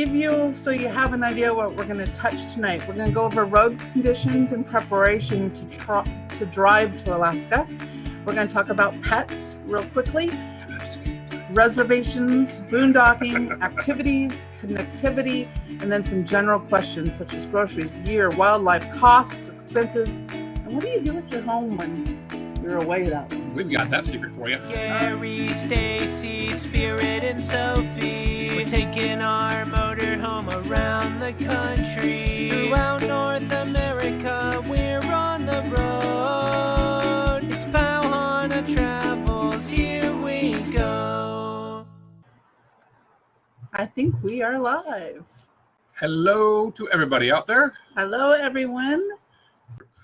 give you, so you have an idea what we're going to touch tonight. We're going to go over road conditions in preparation to drive to Alaska. We're going to talk about pets real quickly, reservations, boondocking, activities, connectivity, and then some general questions such as groceries, gear, wildlife, costs, expenses, and what do you do with your home when you're away that long? We've got that secret for you. Gary, Stacy, Spirit, and Sophie. We're taking our motor home around the country. Throughout North America, we're on the road. It's Pau Hana Travels, here we go. I think we are live. Hello to everybody out there. Hello, everyone.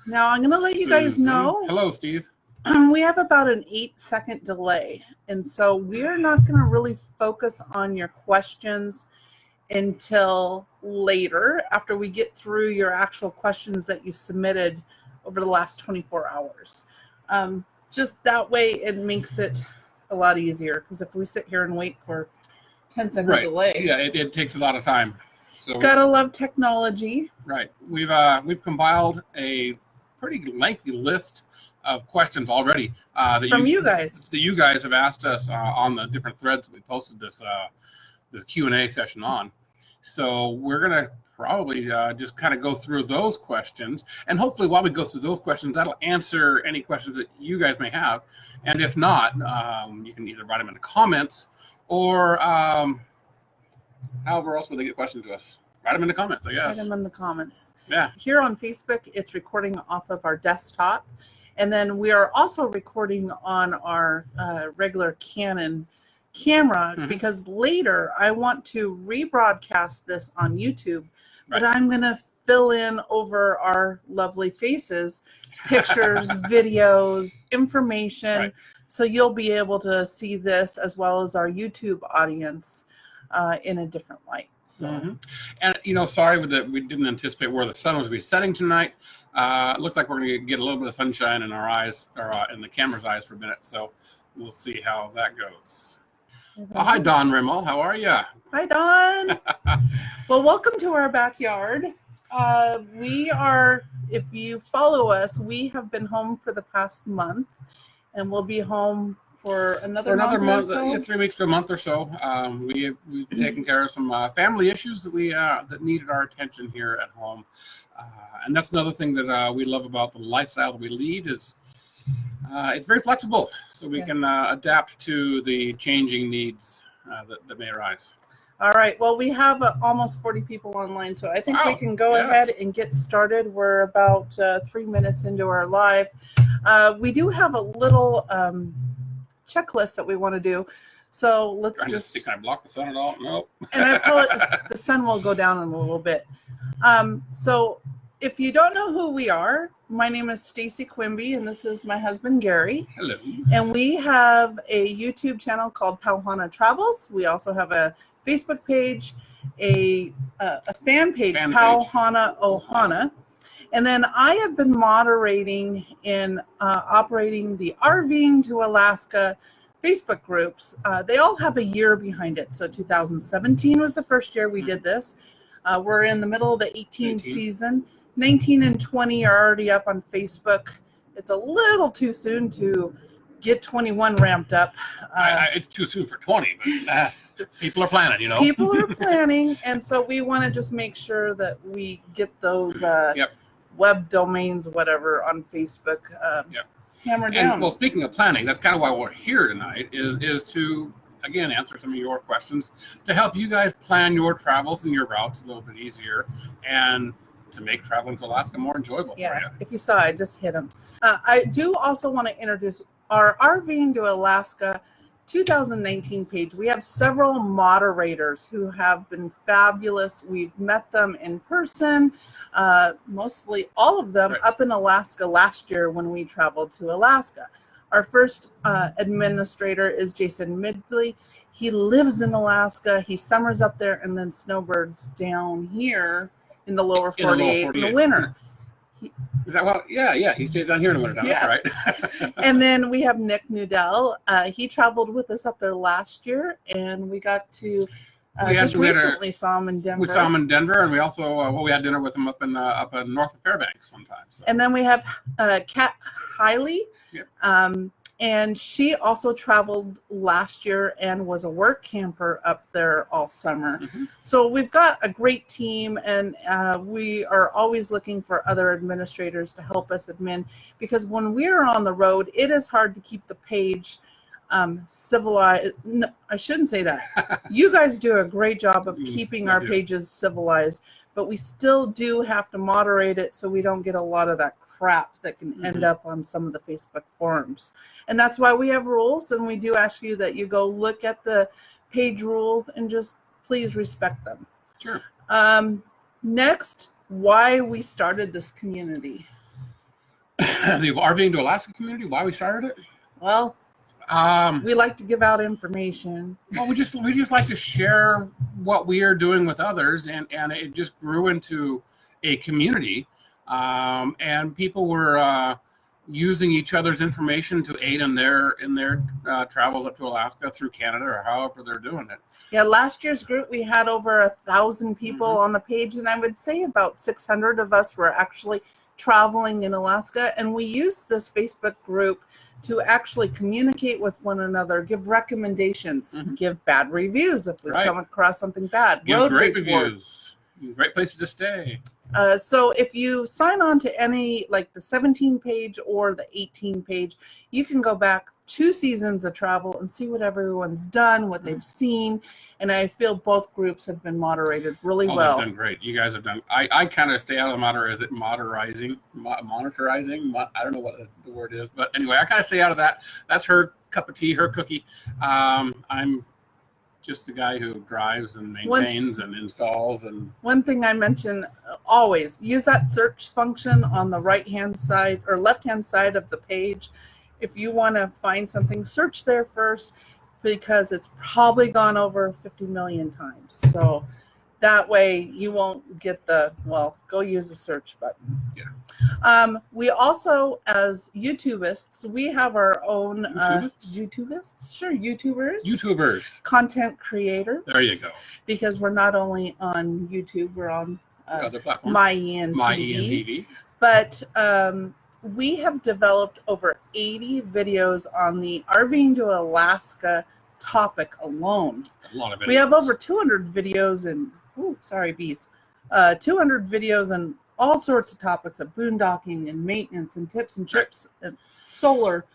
Now, I'm going to let you guys know. Hello, Steve. We have about an 8-second delay, and so we're not going to really focus on your questions until later, after we get through your actual questions that you submitted over the last 24 hours. Just that way it makes it a lot easier, because if we sit here and wait for 10-second delay. Yeah, it takes a lot of time. So gotta love technology. Right. We've compiled a pretty lengthy list of questions already that you guys have asked us on the different threads that we posted this Q&A session on. So we're gonna probably just kind of go through those questions, and hopefully while we go through those questions, that'll answer any questions that you guys may have. And if not, you can either write them in the comments or however else would they get questions to us. Write them in the comments, I guess. Write them in the comments. Yeah. Here on Facebook, it's recording off of our desktop. And then we are also recording on our regular Canon camera, because later I want to rebroadcast this on YouTube, but I'm going to fill in over our lovely faces, pictures, videos, information, so you'll be able to see this as well as our YouTube audience in a different light. So. And, sorry we didn't anticipate where the sun was going to be setting tonight. It looks like we're going to get a little bit of sunshine in our eyes, or in the camera's eyes for a minute. So we'll see how that goes. Hi, Don Rimmel. How are you? Hi, Don. Well, welcome to our backyard. We are, if you follow us, we have been home for the past month, and we'll be home for another month or so? 3 weeks to a month or so. We've taken care of some family issues that needed our attention here at home, and that's another thing that we love about the lifestyle that we lead is it's very flexible, so we can adapt to the changing needs that may arise. All right. Well, we have almost 40 people online, so I think we can go ahead and get started. We're about 3 minutes into our live. We do have a little checklist that we want to do, so let's just can I block the sun at all? Nope. And I feel like the sun will go down in a little bit. So if you don't know who we are, my name is Stacy Quimby, and this is my husband Gary. Hello. And we have a YouTube channel called Pau Hana Travels. We also have a Facebook page, a fan page, Pau Hana Ohana. And then I have been moderating and operating the RVing to Alaska Facebook groups. They all have a year behind it. So 2017 was the first year we did this. We're in the middle of the 18 season. 19 and 20 are already up on Facebook. It's a little too soon to get 21 ramped up. It's too soon for 20, but people are planning, People are planning, and so we want to just make sure that we get those web domains, whatever, on Facebook hammered down. And, well, speaking of planning, that's kind of why we're here tonight, is to, again, answer some of your questions, to help you guys plan your travels and your routes a little bit easier, and to make traveling to Alaska more enjoyable for you. If you saw, I just hit them. I do also want to introduce our RVing to Alaska 2019 page. We have several moderators who have been fabulous. We've met them in person, mostly all of them up in Alaska last year when we traveled to Alaska. Our first administrator is Jason Midgley. He lives in Alaska. He summers up there and then snowbirds down here in the lower 48 in the winter. Is that well? Yeah. He stays down here in the winter time. That's right. And then we have Nick Nudell. He traveled with us up there last year, and we got to Just recently saw him in Denver. We saw him in Denver, and we also we had dinner with him up in north of Fairbanks one time. So. And then we have Kat Hiley, and she also traveled last year and was a work camper up there all summer. Mm-hmm. So we've got a great team, and we are always looking for other administrators to help us admin, because when we're on the road, it is hard to keep the page civilized. No, I shouldn't say that. You guys do a great job of keeping our pages civilized, but we still do have to moderate it so we don't get a lot of that crap that can end up on some of the Facebook forums. And that's why we have rules, and we do ask you that you go look at the page rules and just please respect them. Sure. Next, why we started this community. The RVing to Alaska community, why we started it? Well, we like to give out information. Well, we just like to share what we are doing with others, and it just grew into a community, and people were using each other's information to aid in their travels up to Alaska through Canada or however they're doing it. Yeah, last year's group we had over 1,000 people on the page, and I would say about 600 of us were actually traveling in Alaska, and we used this Facebook group to actually communicate with one another, give recommendations, give bad reviews if we come across something bad. Give great reviews, great places to stay. So if you sign on to any, like the 17 page or the 18 page, you can go back 2 seasons of travel and see what everyone's done, what they've seen. And I feel both groups have been moderated really well. They've done great. You guys have done. I kind of stay out of the is it monitorizing? I don't know what the word is, but anyway, I kind of stay out of that. That's her cup of tea, her cookie. I'm just the guy who drives and maintains and installs. And one thing I mention always, use that search function on the right-hand side or left-hand side of the page. If you want to find something, search there first, because it's probably gone over 50 million times. So that way you won't get go use the search button. Yeah. We also, as YouTubists, we have our own YouTubers, content creator. There you go. Because we're not only on YouTube, we're on other platforms. MyENTV. But we have developed over 80 videos on the RVing to Alaska topic alone. A lot of videos. We have over 200 videos and 200 videos and all sorts of topics of boondocking and maintenance and tips and trips and solar.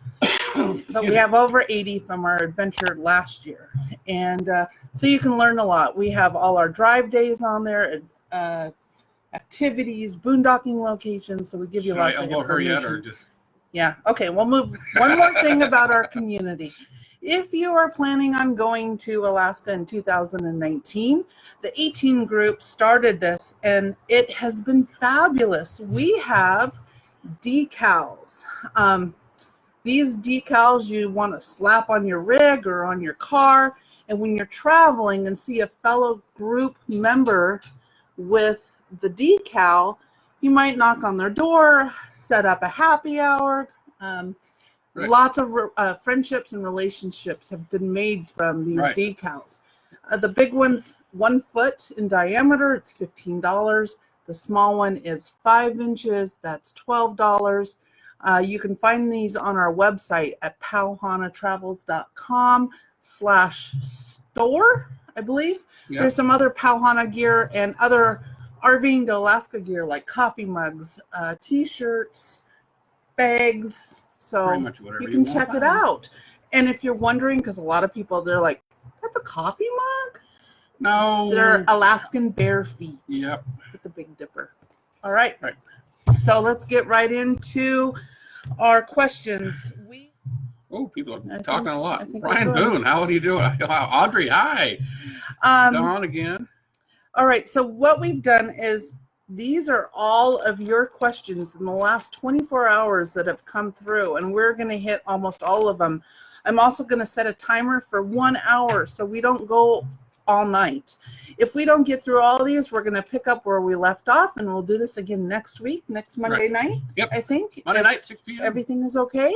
But we have over 80 from our adventure last year. And so you can learn a lot. We have all our drive days on there, activities, boondocking locations. So we give you lots of information. Yeah. Okay. We'll move. One more thing about our community. If you are planning on going to Alaska in 2019, the 18 group started this, and it has been fabulous. We have decals. These decals you want to slap on your rig or on your car, and when you're traveling and see a fellow group member with the decal, you might knock on their door, set up a happy hour. Lots of friendships and relationships have been made from these decals. The big one's 1 foot in diameter, it's $15. The small one is 5 inches, that's $12. You can find these on our website at pauhanatravels.com/store, I believe. Yep. There's some other Pau Hana gear and other RVing to Alaska gear like coffee mugs, t-shirts, bags. So you can check it out. And if you're wondering, because a lot of people, they're like, that's a coffee mug? No. They're Alaskan bare feet. Yep. With the Big Dipper. All right. So let's get right into our questions. People are talking a lot. Brian Boone, how are you doing? Audrey, hi. Dawn again. All right. So what we've done is, these are all of your questions in the last 24 hours that have come through, and we're going to hit almost all of them. I'm also going to set a timer for 1 hour so we don't go all night. If we don't get through all of these, we're going to pick up where we left off, and we'll do this again next week, next Monday night, Yep. I think. Monday night, 6 p.m. Everything is okay.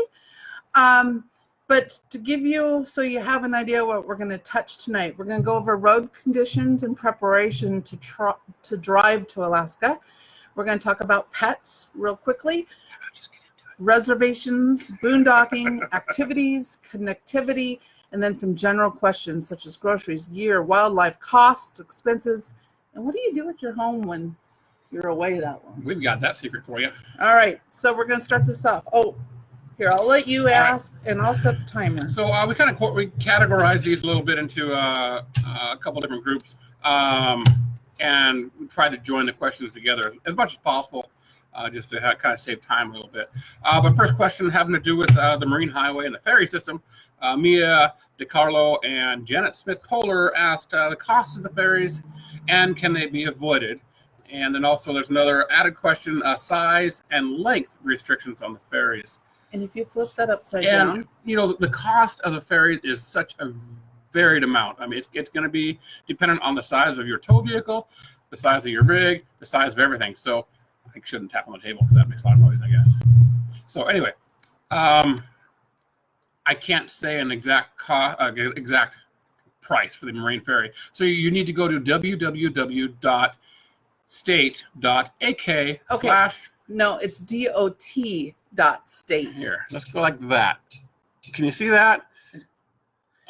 But to give you, so you have an idea what we're going to touch tonight, we're going to go over road conditions and preparation to drive to Alaska. We're going to talk about pets real quickly, reservations, boondocking, activities, connectivity, and then some general questions such as groceries, gear, wildlife, costs, expenses, and what do you do with your home when you're away that long? We've got that secret for you. All right, so we're going to start this off. Oh, here, I'll let you ask, and I'll set the timer. So we categorize these a little bit into a couple different groups, and we try to join the questions together as much as possible, just to kind of save time a little bit. But first question having to do with the Marine Highway and the ferry system. Mia DeCarlo and Janet Smith-Kohler asked the cost of the ferries and can they be avoided? And then also there's another added question, size and length restrictions on the ferries. And if you flip that upside down, you know, the cost of the ferry is such a varied amount. I mean, it's going to be dependent on the size of your tow vehicle, the size of your rig, the size of everything. So I shouldn't tap on the table because that makes a lot of noise, I guess. So anyway, I can't say an exact price for the marine ferry. So you need to go to www.state.ak/ No, it's dot.state. Here, let's go like that. Can you see that?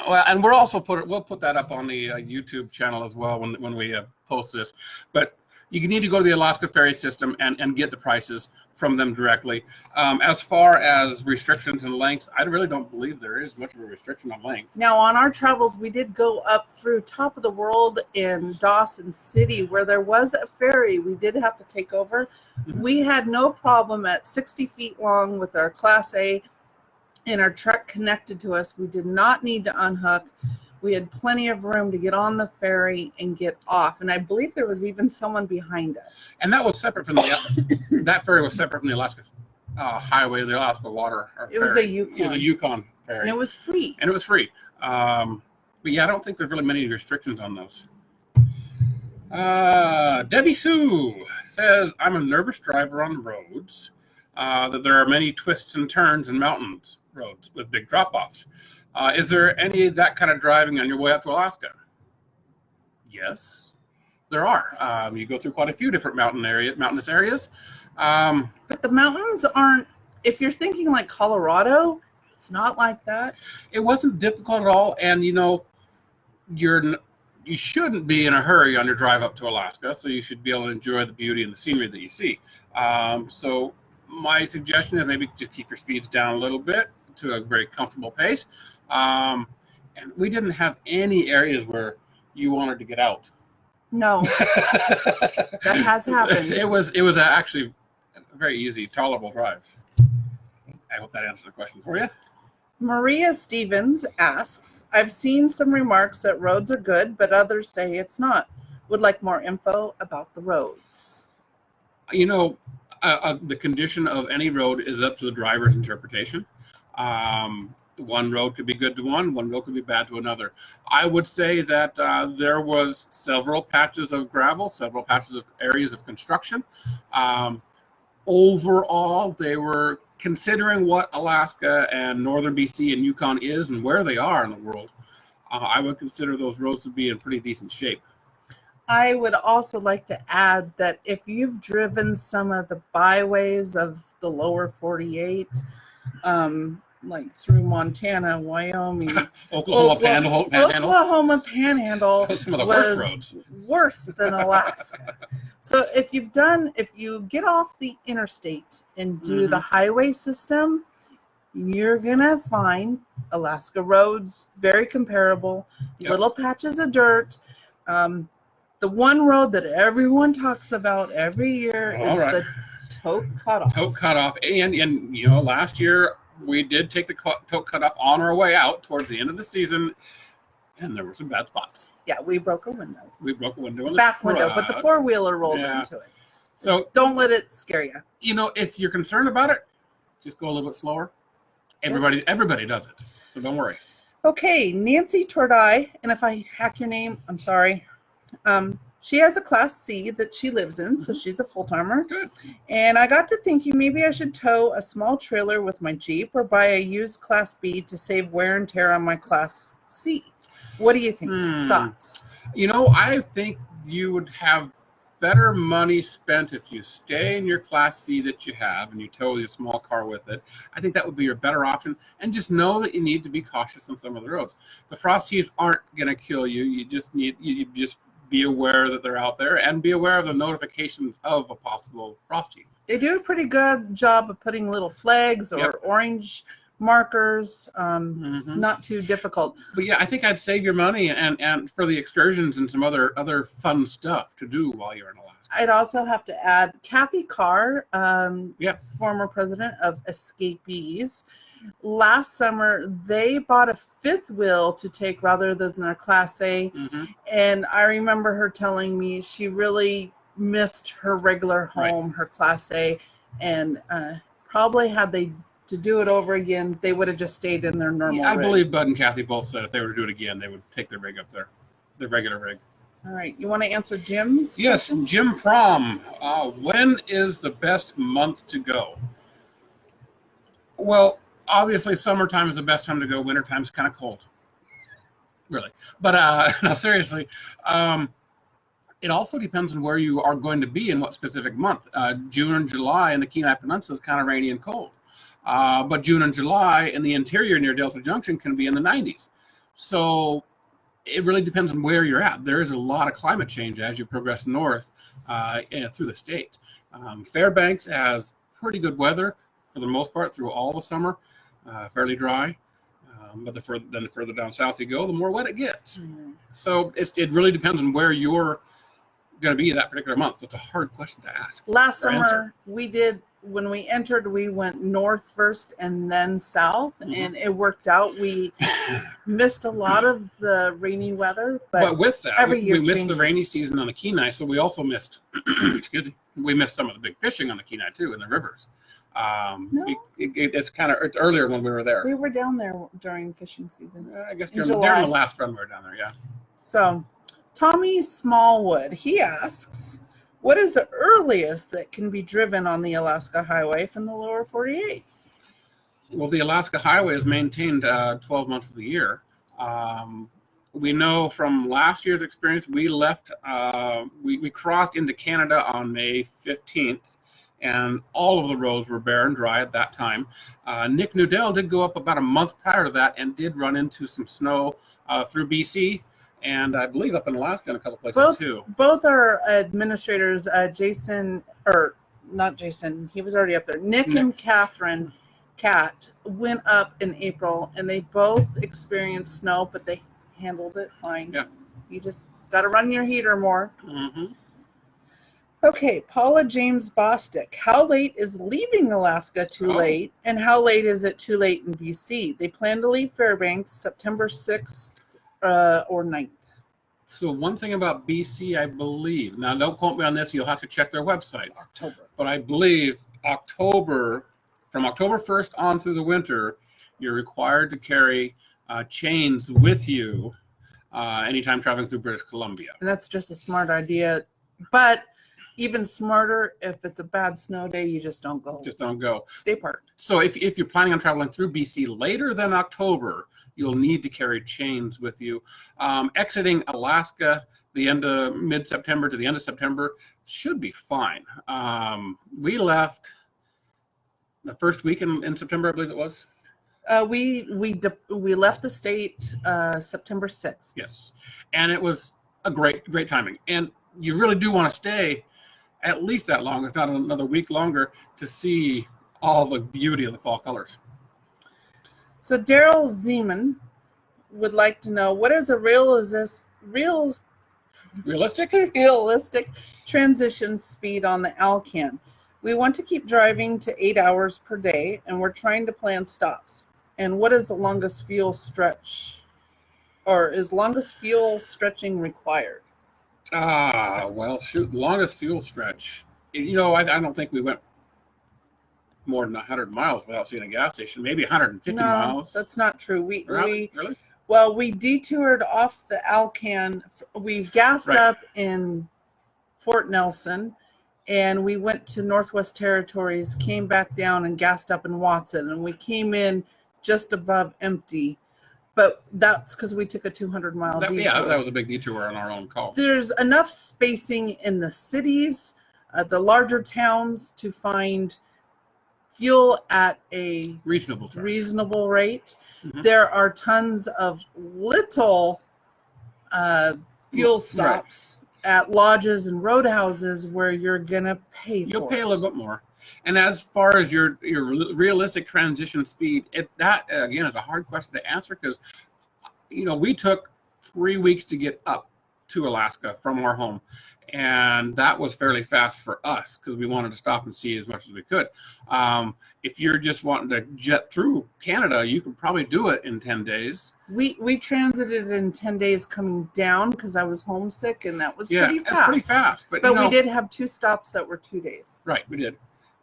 Well, and we'll put that up on the YouTube channel as well when we post this. But you need to go to the Alaska Ferry System and get the prices from them directly. As far as restrictions and lengths, I really don't believe there is much of a restriction on length. Now, on our travels, we did go up through Top of the World in Dawson City, where there was a ferry we did have to take over. Mm-hmm. We had no problem at 60 feet long with our Class A and our truck connected to us. We did not need to unhook. We had plenty of room to get on the ferry and get off. And I believe there was even someone behind us. And that was separate from that ferry was separate from the Alaska Highway, the Alaska Water. It was a Yukon. It was a Yukon ferry. And it was free. But yeah, I don't think there's really many restrictions on those. Debbie Sue says, I'm a nervous driver on roads, that there are many twists and turns and mountains roads with big drop-offs. Is there any of that kind of driving on your way up to Alaska? Yes, there are. You go through quite a few different mountainous areas. But the mountains aren't, if you're thinking like Colorado, it's not like that. It wasn't difficult at all. And, you know, you shouldn't be in a hurry on your drive up to Alaska, so you should be able to enjoy the beauty and the scenery that you see. So my suggestion is maybe just keep your speeds down a little bit to a very comfortable pace. And we didn't have any areas where you wanted to get out. No, that has happened. It was actually a very easy, tolerable drive. I hope that answers the question for you. Maria Stevens asks, I've seen some remarks that roads are good, but others say it's not. Would like more info about the roads. You know, the condition of any road is up to the driver's interpretation. One road could be good to one road could be bad to another. I would say that there was several patches of gravel, several patches of areas of construction. Overall, they were considering what Alaska and northern BC and Yukon is and where they are in the world. I would consider those roads to be in pretty decent shape. I would also like to add that if you've driven some of the byways of the lower 48, like through Montana, Wyoming, Oklahoma Panhandle some of the was worst roads. Worse than Alaska. So if you get off the interstate and do the highway system, you're gonna find Alaska roads very comparable. Yep. Little patches of dirt. The one road that everyone talks about every year is the Tote Cutoff. Tote Cutoff, and you know, last year we did take the Tote Cutoff on our way out towards the end of the season, and there were some bad spots. Yeah, we broke a window. We broke a window in the back window, but the four-wheeler rolled into it. So don't let it scare you. You know, if you're concerned about it, just go a little bit slower. Everybody does it, so don't worry. Okay, Nancy Tordai, and if I hack your name, I'm sorry. She has a Class C that she lives in, so she's a full-timer. Good. And I got to thinking maybe I should tow a small trailer with my Jeep or buy a used Class B to save wear and tear on my Class C. What do you think? Thoughts? I think you would have better money spent if you stay in your Class C that you have and you tow your small car with it. I think that would be your better option. And just know that you need to be cautious on some of the roads. The frost heaves aren't going to kill you. You just be aware that they're out there and be aware of the notifications of a possible frost heave. They do a pretty good job of putting little flags or orange markers. Not too difficult. But yeah, I think I'd save your money and for the excursions and some other fun stuff to do while you're in Alaska. I'd also have to add Kathy Carr, former president of Escapees. Last summer, they bought a fifth wheel to take rather than their Class A. And I remember her telling me she really missed her regular home, her Class A, and probably had they to do it over again, they would have just stayed in their normal rig. Believe Bud and Kathy both said if they were to do it again, they would take their rig up there, their regular rig. All right. You want to answer Jim's question? Yes, Jim Prom. When is the best month to go? Well, obviously, summertime is the best time to go. Wintertime's kind of cold. Really. But no, seriously, it also depends on where you are going to be in what specific month. June and July in the Kenai Peninsula is kind of rainy and cold. But June and July in the interior near Delta Junction can be in the 90s. So it really depends on where you're at. There is a lot of climate change as you progress north through the state. Fairbanks has pretty good weather for the most part through all the summer, fairly dry. But the further down south you go, the more wet it gets. So it really depends on where you're going to be that particular month. So it's a hard question to ask. Last summer, when we entered, we went north first and then south, and it worked out. We missed a lot of the rainy weather, but with that, we missed the rainy season on the Kenai, so we also missed we missed some of the big fishing on the Kenai too in the rivers. It's earlier when we were there. We were down there during fishing season. I guess during the last run we were down there, yeah. So Tommy Smallwood, he asks, what is the earliest that can be driven on the Alaska Highway from the lower 48? Well, the Alaska Highway is maintained 12 months of the year. We know from last year's experience, we left, we crossed into Canada on May 15th, and all of the roads were bare and dry at that time. Nick Nudell did go up about a month prior to that and did run into some snow through BC. And I believe up in Alaska in a couple places too. Both our administrators, not Jason, he was already up there. Nick and Catherine Cat went up in April, and they both experienced snow, but they handled it fine. Yeah. You just got to run your heater more. Okay, Paula James Bostick. How late is leaving Alaska too late, and how late is it too late in BC? They plan to leave Fairbanks September 6th. Or 9th. So one thing about BC, I believe, now don't quote me on this, you'll have to check their websites. But I believe from October 1st on through the winter, you're required to carry chains with you anytime traveling through British Columbia. And that's just a smart idea. But even smarter, if it's a bad snow day, you just don't go. Just don't go. Stay parked. So if you're planning on traveling through BC later than October, you'll need to carry chains with you. Exiting Alaska the end of mid-September to the end of September should be fine. We left the first week in September, I believe it was. We left the state September 6th. Yes, and it was a great timing. And you really do want to stay at least that long, if not another week longer, to see all the beauty of the fall colors. So Daryl Zeman would like to know, what is a realistic transition speed on the Alcan? We want to keep driving to 8 hours per day, and we're trying to plan stops. And what is the longest fuel stretch, or is longest fuel stretching required? Well, shoot, longest fuel stretch. I don't think we went more than 100 miles without seeing a gas station. Maybe 150 miles. That's not true. Really? Well, we detoured off the Alcan. We gassed up in Fort Nelson, and we went to Northwest Territories, came back down and gassed up in Watson, and we came in just above empty. But that's because we took a 200-mile detour. Yeah, that was a big detour on our own call. There's enough spacing in the cities, the larger towns, to find fuel at a reasonable rate. Mm-hmm. There are tons of little fuel stops at lodges and roadhouses where you're gonna pay. You'll pay a little bit more. And as far as your realistic transition speed, that again is a hard question to answer because, you know, we took 3 weeks to get up to Alaska from our home, and that was fairly fast for us because we wanted to stop and see as much as we could. If you're just wanting to jet through Canada, you could probably do it in 10 days. We transited in 10 days coming down because I was homesick, and that was pretty fast. That's pretty fast. But you know, we did have 2 stops that were 2 days. Right, we did.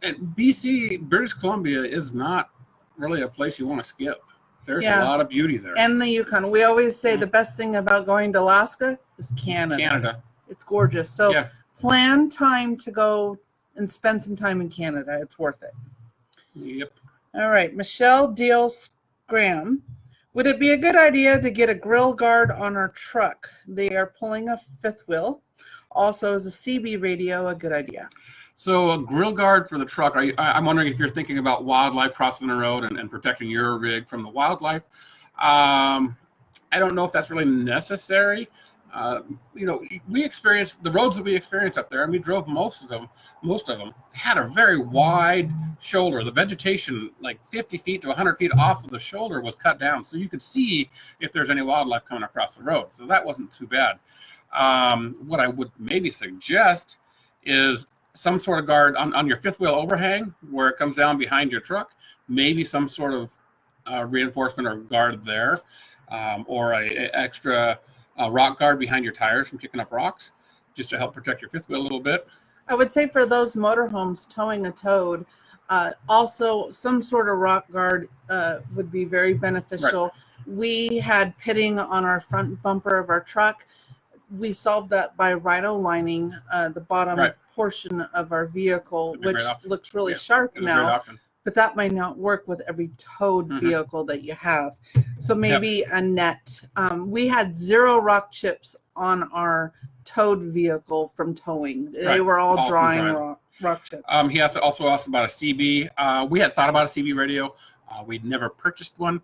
And BC, British Columbia, is not really a place you want to skip. There's a lot of beauty there. And the Yukon. We always say the best thing about going to Alaska is Canada. It's gorgeous. So plan time to go and spend some time in Canada. It's worth it. Yep. All right. Michelle Deals Graham. Would it be a good idea to get a grill guard on our truck? They are pulling a fifth wheel. Also, is a CB radio a good idea? So a grill guard for the truck, I'm wondering if you're thinking about wildlife crossing the road and protecting your rig from the wildlife. I don't know if that's really necessary. You know, we experienced the roads that we experienced up there, and we drove most of them had a very wide shoulder. The vegetation, like 50 feet to 100 feet off of the shoulder, was cut down, so you could see if there's any wildlife coming across the road. So that wasn't too bad. What I would maybe suggest is some sort of guard on your fifth wheel overhang where it comes down behind your truck, maybe some sort of reinforcement or guard there, or a extra rock guard behind your tires from kicking up rocks, just to help protect your fifth wheel a little bit. I would say for those motorhomes towing a toad, also some sort of rock guard would be very beneficial. Right. We had pitting on our front bumper of our truck. We solved that by rhino lining the bottom portion of our vehicle, which looks really sharp now. But that might not work with every towed vehicle that you have. So maybe a net. We had 0 rock chips on our towed vehicle from towing. They were all drying rock chips. He also asked about a CB. We had thought about a CB radio. We'd never purchased one.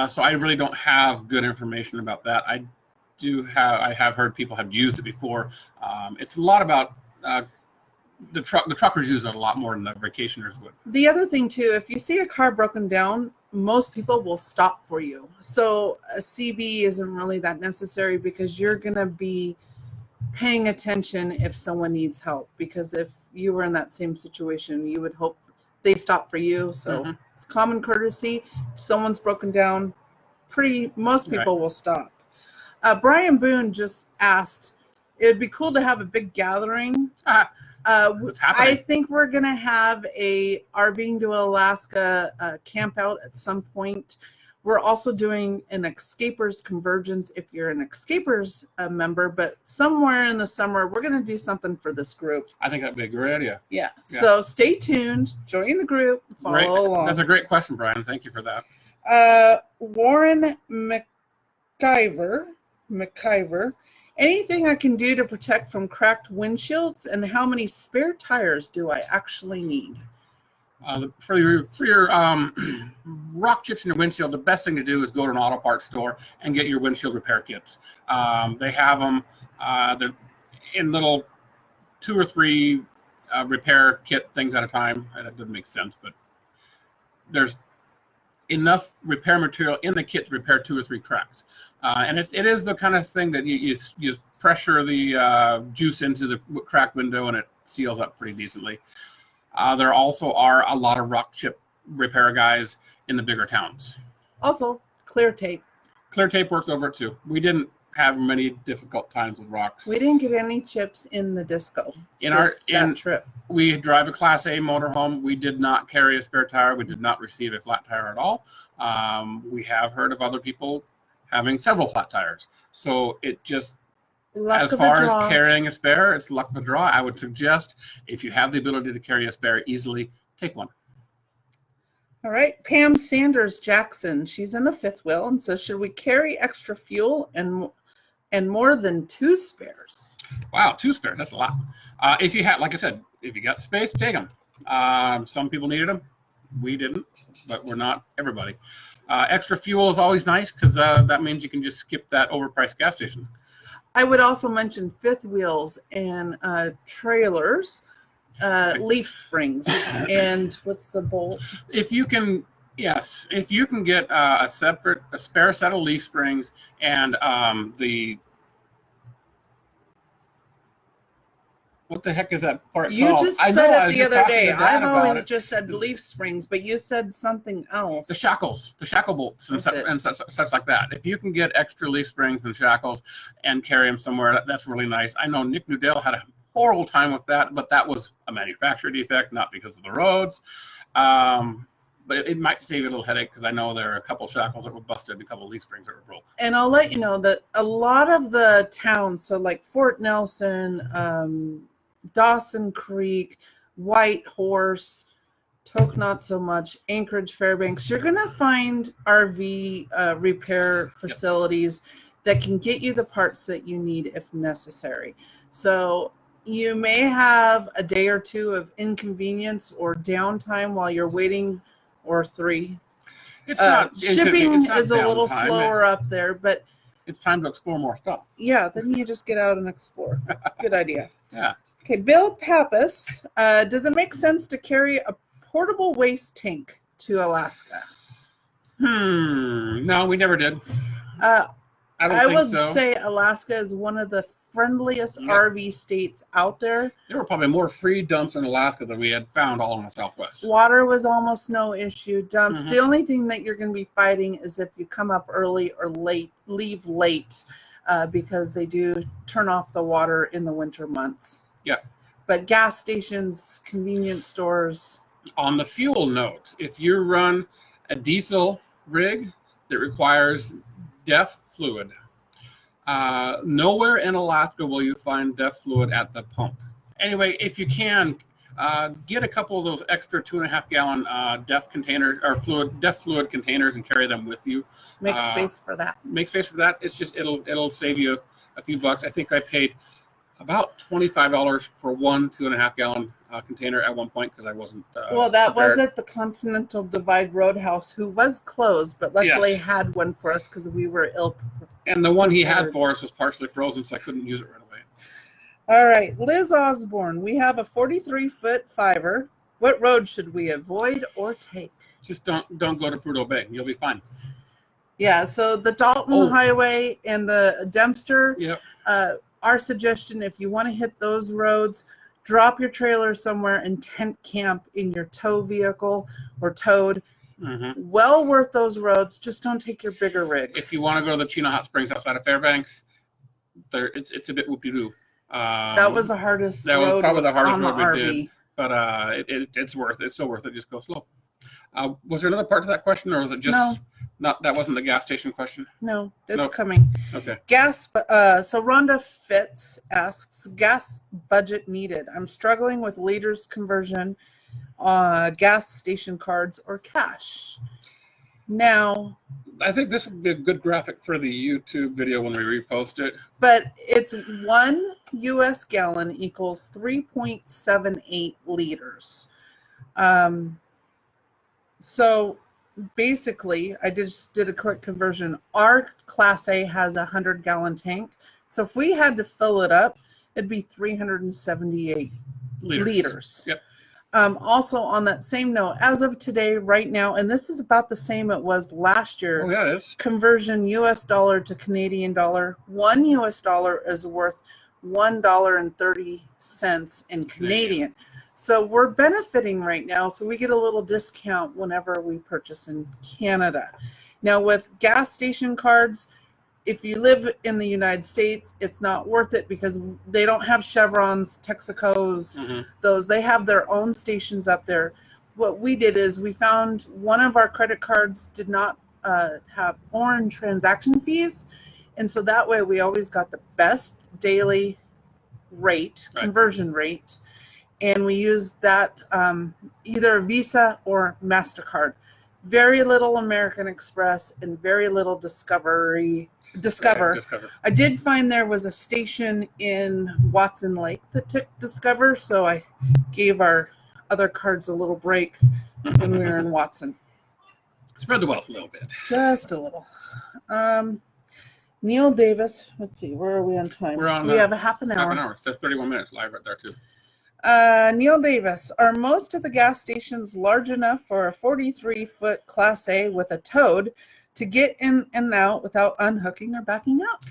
So I really don't have good information about that. I have heard people have used it before. It's a lot about the truckers use it a lot more than the vacationers would. The other thing too, if you see a car broken down, most people will stop for you. So a CB isn't really that necessary because you're going to be paying attention if someone needs help, because if you were in that same situation, you would hope they stop for you. So it's common courtesy. If someone's broken down, most people will stop. Brian Boone just asked, it would be cool to have a big gathering. I think we're going to have a RVing to Alaska camp out at some point. We're also doing an Escapers Convergence if you're an Escapers member, but somewhere in the summer, we're going to do something for this group. I think that'd be a great idea. Yeah. So stay tuned, join the group, follow along. That's a great question, Brian. Thank you for that. Warren McIver. Anything I can do to protect from cracked windshields, and how many spare tires do I actually need? For your rock chips in your windshield, the best thing to do is go to an auto parts store and get your windshield repair kits. They have them. They're in little 2 or 3 repair kit things at a time. That doesn't make sense, but there's enough repair material in the kit to repair 2 or 3 cracks. And it is the kind of thing that you pressure the juice into the cracked window and it seals up pretty decently. There also are a lot of rock chip repair guys in the bigger towns. Also, clear tape. Clear tape works over it too. We didn't have many difficult times with rocks. We didn't get any chips in the disco. In trip. We drive a Class A motorhome. We did not carry a spare tire. We did not receive a flat tire at all. We have heard of other people having several flat tires. So it just, Luck as of the far draw. as carrying a spare, it's luck of the draw. I would suggest if you have the ability to carry a spare easily, take one. All right, Pam Sanders Jackson. She's in a fifth wheel and says, should we carry extra fuel and more than 2 spares? Wow, 2 spares. That's a lot. If you had, like I said, if you got space, take them. Some people needed them. We didn't, but we're not everybody. Extra fuel is always nice because that means you can just skip that overpriced gas station. I would also mention fifth wheels and trailers, leaf springs, and what's the bolt? If you can, yes, if you can get a spare set of leaf springs and what the heck is that part You called? just said it the other day. I've always just said leaf springs, but you said something else. The shackles, the shackle bolts, and such like that. If you can get extra leaf springs and shackles and carry them somewhere, that's really nice. I know Nick Newdale had a horrible time with that, but that was a manufacturer defect, not because of the roads. But it might save you a little headache because I know there are a couple shackles that were busted and a couple leaf springs that were broke. And I'll let you know that a lot of the towns, so like Fort Nelson, Dawson Creek, Whitehorse, Tok not so much, Anchorage, Fairbanks, you're going to find RV repair facilities that can get you the parts that you need if necessary. So you may have a day or two of inconvenience or downtime while you're waiting, or 3. It's not shipping it's not is a little downtime. slower up there, but It's time to explore more stuff. yeah, then you just get out and explore. Good idea. Yeah. Okay, Bill Pappas, does it make sense to carry a portable waste tank to Alaska? No, we never did. I think would so. say Alaska is one of the friendliest RV states out there. There were probably more free dumps in Alaska than we had found all in the Southwest. Water was almost no issue. Dumps. The only thing that you're going to be fighting is if you come up early or leave late, because they do turn off the water in the winter months. Yeah. But gas stations, convenience stores. On the fuel note, if you run a diesel rig that requires DEF fluid, nowhere in Alaska will you find DEF fluid at the pump. Anyway, if you can, get a couple of those extra 2.5 gallon DEF containers or DEF fluid containers and carry them with you. Make space for that. Make space for that. It's just it'll save you a few bucks. I think I paid about $25 for one 2.5 gallon container at one point because I wasn't. Well, that prepared. was at the Continental Divide Roadhouse, who was closed, but luckily Yes. had one for us because we were ill. And the one he had for us was partially frozen, so I couldn't use it right away. All right, Liz Osborne, we have a 43-foot fiver. What road should we avoid or take? Just don't go to Prudhoe Bay. You'll be fine. Yeah, so the Dalton Highway and the Dempster. Yep. Our suggestion, if you want to hit those roads, drop your trailer somewhere and tent camp in your tow vehicle or towed. Well worth those roads. Just don't take your bigger rigs. If you want to go to the Chino Hot Springs outside of Fairbanks, it's a bit whoop-de-doo. That was the hardest That was road probably the hardest on road the we RV. did. But it's worth it. It's so worth it. Just go slow. Was there another part to that question, or was it just that wasn't the gas station question? No, it's Nope. coming. Okay. Gas. So Rhonda Fitz asks, gas budget needed. I'm struggling with liters conversion, gas station cards or cash. Now, I think this would be a good graphic for the YouTube video when we repost it. but it's 1 U.S. gallon equals 3.78 liters. So basically, I just did a quick conversion. Our Class A has a 100-gallon tank. So if we had to fill it up, it'd be 378 liters. Yep. Also, on that same note, as of today, right now, and this is about the same it was last year. Oh, yeah, it is. Conversion U.S. dollar to Canadian dollar. 1 U.S. dollar is worth $1.30 in Canadian. So we're benefiting right now. So we get a little discount whenever we purchase in Canada. Now with gas station cards, if you live in the United States, it's not worth it because they don't have Chevrons, Texacos, those. They have their own stations up there. What we did is we found one of our credit cards did not have foreign transaction fees. And so that way we always got the best daily rate, conversion rate. And we used that either Visa or MasterCard. Very little American Express and very little Discover. I did find there was a station in Watson Lake that took Discover, so I gave our other cards a little break when we were in Watson. Spread the wealth a little bit. Just a little. Neil Davis, let's see, where are we on time? We have a half an hour. Half an hour. It says 31 minutes live right there too. Neil Davis, are most of the gas stations large enough for a 43-foot Class A with a toad to get in and out without unhooking or backing out?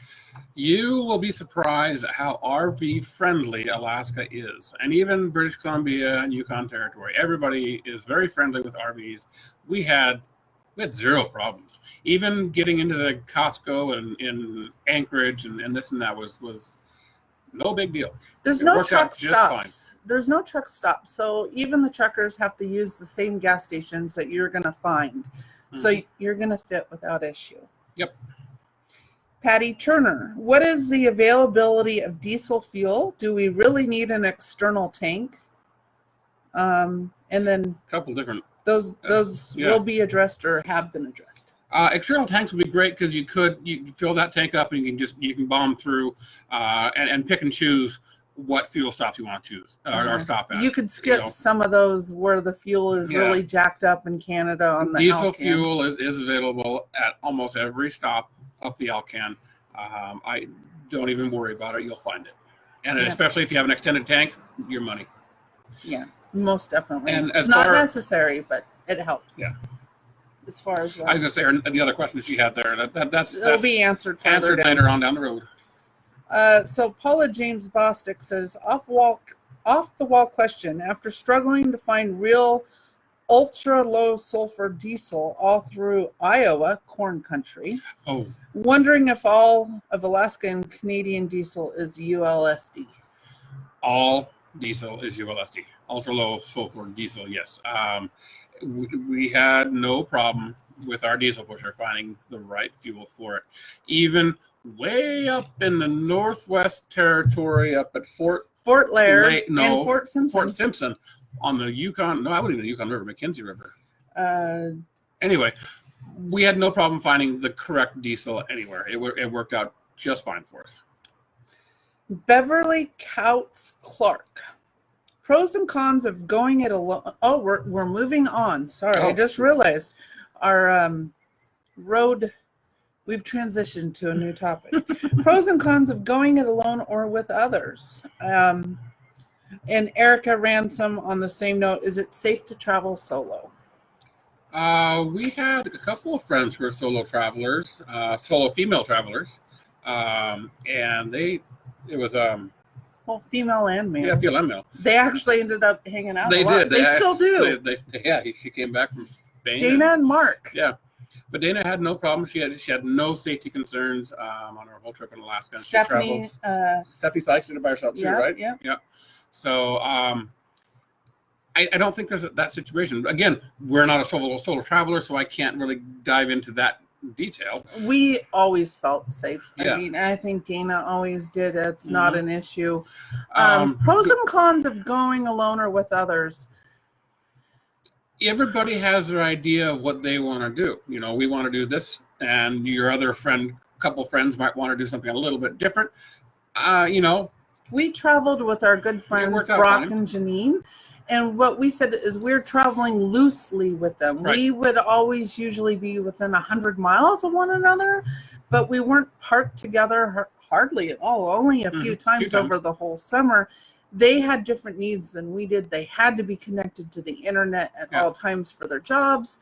You will be surprised at how RV friendly Alaska is, and even British Columbia and Yukon Territory. Everybody is very friendly with RVs. We had zero problems. Even getting into the Costco and in Anchorage and this and that was no big deal. There's no truck stops. There's no truck stops. So even the truckers have to use the same gas stations that you're going to find. So you're going to fit without issue. Yep. Patty Turner, what is the availability of diesel fuel? Do we really need an external tank? And then a couple different. Those will be addressed or have been addressed. External tanks would be great because you fill that tank up and you can bomb through and pick and choose what fuel stops you want to choose or stop at. You could skip some of those where the fuel is really jacked up in Canada on the diesel Alcan. Fuel is available at almost every stop up the Alcan. I don't even worry about it. You'll find it. And especially if you have an extended tank, your money. Yeah, most definitely. And it's not necessary, but it helps. Yeah. As far as I was going to say, the other question that she had there, that's it'll be answered later on down the road. So Paula James Bostick says, off the wall question. After struggling to find real ultra low sulfur diesel all through Iowa, corn country, wondering if all of Alaska and Canadian diesel is ULSD. All diesel is ULSD. Ultra low sulfur diesel, yes. We had no problem with our diesel pusher finding the right fuel for it. Even way up in the Northwest Territory, up at Fort Laird and Fort Simpson. Fort Simpson on the Yukon. No, I wouldn't even the Yukon River, McKenzie River. Anyway, we had no problem finding the correct diesel anywhere. It worked out just fine for us. Beverly Couts Clark. Pros and cons of going it alone. Oh, we're moving on. Sorry, I just realized our road. We've transitioned to a new topic. Pros and cons of going it alone or with others. And Erica Ransom on the same note, is it safe to travel solo? We had a couple of friends who were solo travelers, solo female travelers. And it was well, female and male. Yeah, female and male. They actually ended up hanging out. They did. They still do. She came back from Spain. Dana and Mark. Yeah. But Dana had no problem. She had no safety concerns on her whole trip in Alaska. Stephanie Sykes did it by herself too, right? Yeah. Yeah. So I don't think there's that situation. Again, we're not a solo traveler, so I can't really dive into that detail. We always felt safe. Yeah. I mean, I think Dana always did. It's not an issue. Pros and cons of going alone or with others. Everybody has their idea of what they want to do. You know, we want to do this, and your other couple friends might want to do something a little bit different. We traveled with our good friends Brock and Janine, and what we said is we're traveling loosely with them. Right. We would always usually be within 100 miles of one another, but we weren't parked together hardly at all. Only a few times over the whole summer. They had different needs than we did. They had to be connected to the internet at all times for their jobs.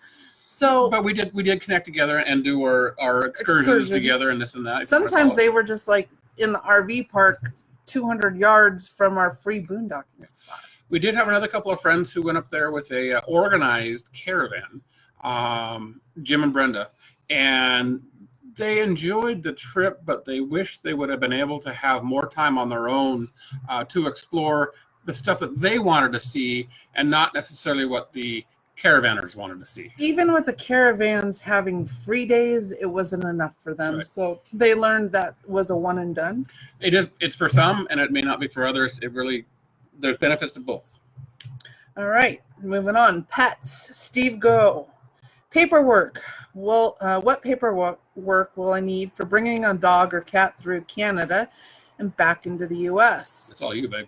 So, but we did connect together and do our excursions together and this and that. Sometimes they were just like in the RV park 200 yards from our free boondocking spot. We did have another couple of friends who went up there with a organized caravan, Jim and Brenda, and they enjoyed the trip, but they wish they would have been able to have more time on their own to explore the stuff that they wanted to see and not necessarily what the caravanners wanted to see. Even with the caravans having free days, it wasn't enough for them. Right. So they learned that was a one and done. It's for some, and it may not be for others. There's benefits to both. All right, moving on. Pets. Steve Go. Paperwork. Well, what paperwork will I need for bringing a dog or cat through Canada and back into the U.S.? It's all you, babe.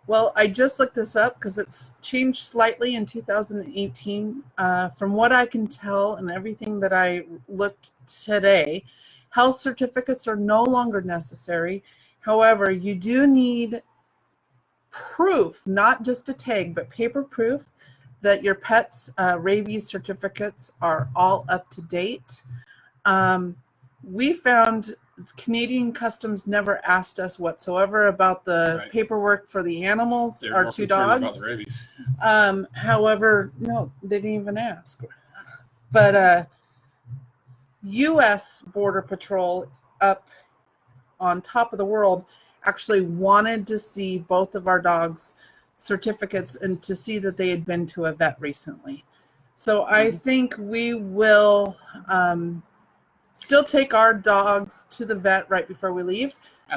Well, I just looked this up because it's changed slightly in 2018. From what I can tell and everything that I looked today, health certificates are no longer necessary. However, you do need proof, not just a tag, but paper proof that your pet's rabies certificates are all up to date. We found Canadian Customs never asked us whatsoever about the paperwork for the animals, our two dogs. About the rabies. However, no, they didn't even ask. But U.S. Border Patrol up on top of the world actually wanted to see both of our dogs' certificates and to see that they had been to a vet recently. So I think we will still take our dogs to the vet right before we leave,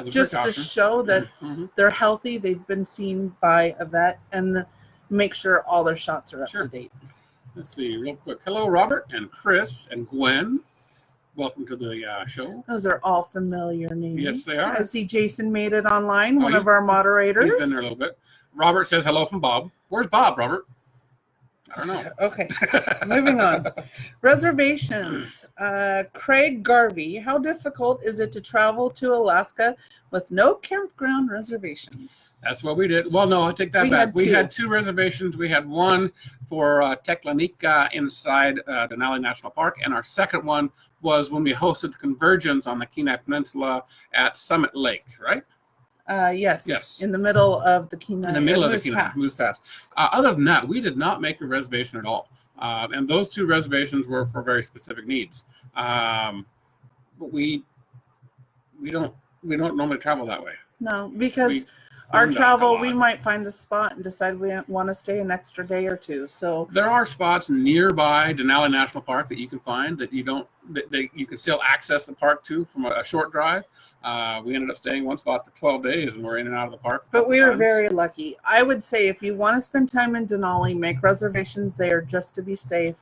just to show that they're healthy, they've been seen by a vet, and make sure all their shots are up to date. Let's see real quick. Hello, Robert and Chris and Gwen. Welcome to the show. Those are all familiar names. Yes, they are. I see Jason made it online, one of our moderators. He's been there a little bit. Robert says hello from Bob. Where's Bob, Robert? I don't know. Okay, moving on. Reservations. Craig Garvey. How difficult is it to travel to Alaska with no campground reservations? That's what we did. Well, no, I take that back. We had two reservations. We had one for Teklanika inside Denali National Park, and our second one was when we hosted the Convergence on the Kenai Peninsula at Summit Lake, right? Yes. In the middle of the Kenai. In the middle of the Kenai Moose Pass. Other than that, we did not make a reservation at all. And those two reservations were for very specific needs. But we don't normally travel that way. No, because our travel, we might find a spot and decide we want to stay an extra day or two. So there are spots nearby Denali National Park that you can find that you can still access the park to from a short drive. We ended up staying one spot for 12 days, and we're in and out of the park. But we were very lucky. I would say if you want to spend time in Denali, make reservations there just to be safe.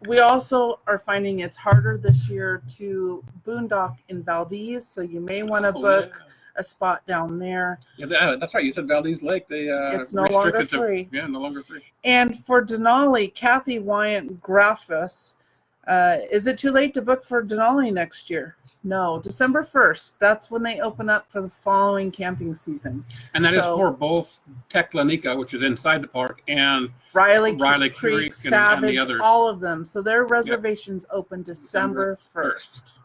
We also are finding it's harder this year to boondock in Valdez, so you may want to book a spot down there. Yeah, that's right. You said Valdez Lake. It's no longer free. No longer free. And for Denali, Kathy Wyant Graphus, is it too late to book for Denali next year? No, December 1st. That's when they open up for the following camping season. And that is for both Teklanika, which is inside the park, and Riley Creek, Savage, and the others. All of them. So their reservations open December 1st.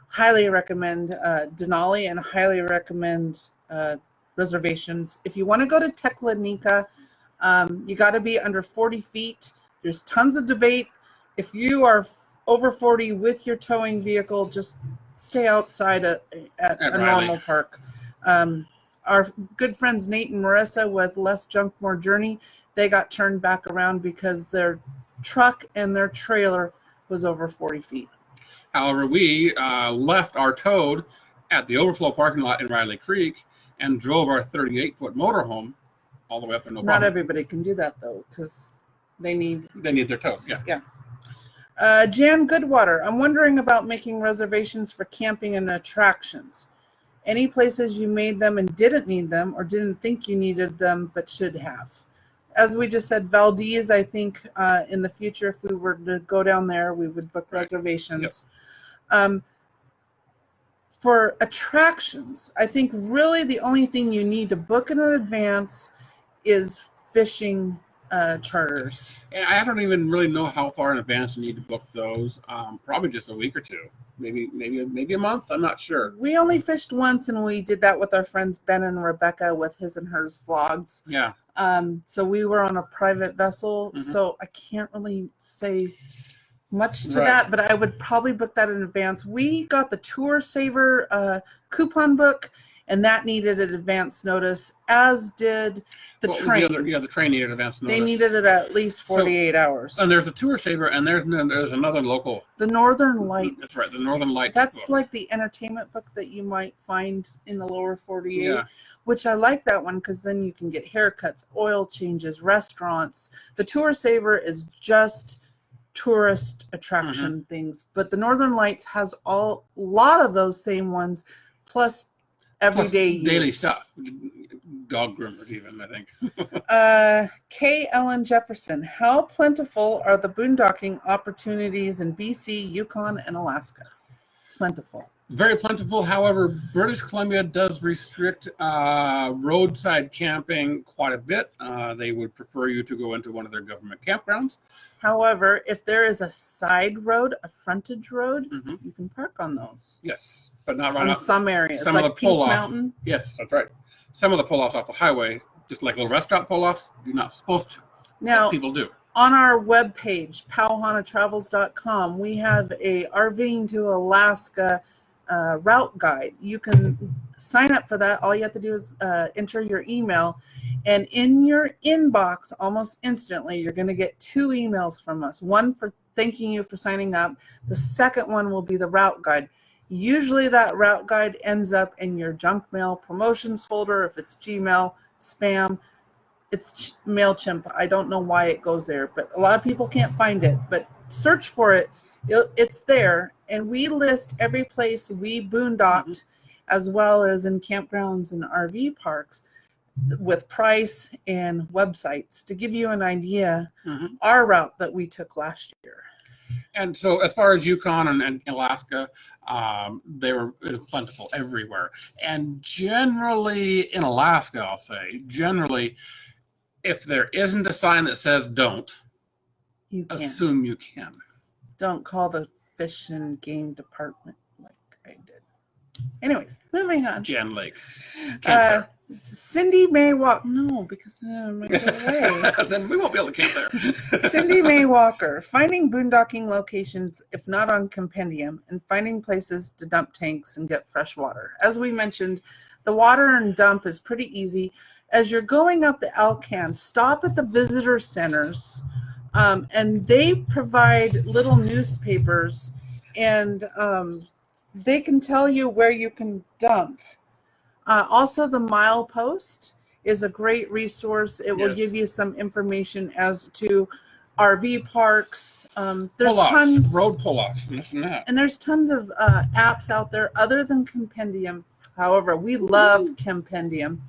Highly recommend Denali and highly recommend reservations. If you want to go to Teklanika, you got to be under 40 feet. There's tons of debate. If you are over 40 with your towing vehicle, just stay outside at a normal park. Our good friends Nate and Marissa with Less Junk, More Journey, they got turned back around because their truck and their trailer was over 40 feet. However, we left our Toad at the overflow parking lot in Riley Creek and drove our 38-foot motorhome all the way up there. Not everybody can do that, though, because they need their Toad. Yeah. Jan Goodwater, I'm wondering about making reservations for camping and attractions. Any places you made them and didn't need them or didn't think you needed them but should have? As we just said, Valdez, I think in the future, if we were to go down there, we would book reservations. Yep. For attractions, I think really the only thing you need to book in advance is fishing charters. And I don't even really know how far in advance you need to book those. Probably just a week or two, maybe a month. I'm not sure. We only fished once, and we did that with our friends Ben and Rebecca with his and hers vlogs. Yeah. So we were on a private vessel, so I can't really say much to that, but I would probably book that in advance. We got the Tour Saver coupon book, and that needed an advance notice, as did the train. The train needed advance notice. They needed it at least 48 hours. And there's a Tour Saver, and there's another local. The Northern Lights. That's right, the Northern Lights. That's book. like the entertainment book that you might find in the lower 48, which I like that one because then you can get haircuts, oil changes, restaurants. The Tour Saver is just tourist attraction things, but the Northern Lights has a lot of those same ones, plus everyday daily use. stuff. Dog groomers even, I think. K. Ellen Jefferson, how plentiful are the boondocking opportunities in BC, Yukon, and Alaska? Plentiful. Very plentiful. However, British Columbia does restrict roadside camping quite a bit. They would prefer you to go into one of their government campgrounds. However, if there is a side road, a frontage road, you can park on those. Yes, but not right on off some areas, some like of the Pink pull-off. Mountain. Yes, that's right. Some of the pull-offs off the highway, just like little restaurant pull-offs, you're not supposed to. Now, but people do. On our webpage, pauhanatravels.com, we have a RVing to Alaska route guide. You can sign up for that. All you have to do is enter your email, and in your inbox almost instantly you're going to get 2 emails from us. One for thanking you for signing up. The second one will be the route guide. Usually that route guide ends up in your junk mail promotions folder. If it's Gmail, spam, it's MailChimp. I don't know why it goes there, but a lot of people can't find it, but search for it. It's there, and we list every place we boondocked, as well as in campgrounds and RV parks, with price and websites to give you an idea. Our route that we took last year. And so as far as Yukon and Alaska, they were plentiful everywhere. And generally in Alaska, I'll say, generally, if there isn't a sign that says don't, You can. assume you can. Don't call the fish and game department like I did. Anyways, moving on. Jan Lake. Camp Cindy May Walker. No, because I might get away. there. Then we won't be able to camp there. Cindy May Walker. Finding boondocking locations, if not on Compendium, and finding places to dump tanks and get fresh water. As we mentioned, the water and dump is pretty easy. As you're going up the Alcan, stop at the visitor centers, and they provide little newspapers, and they can tell you where you can dump. Also, the milepost is a great resource. It will give you some information as to RV parks. There's tons road pull-offs, this and that. And there's tons of apps out there other than Compendium. However, we love Compendium.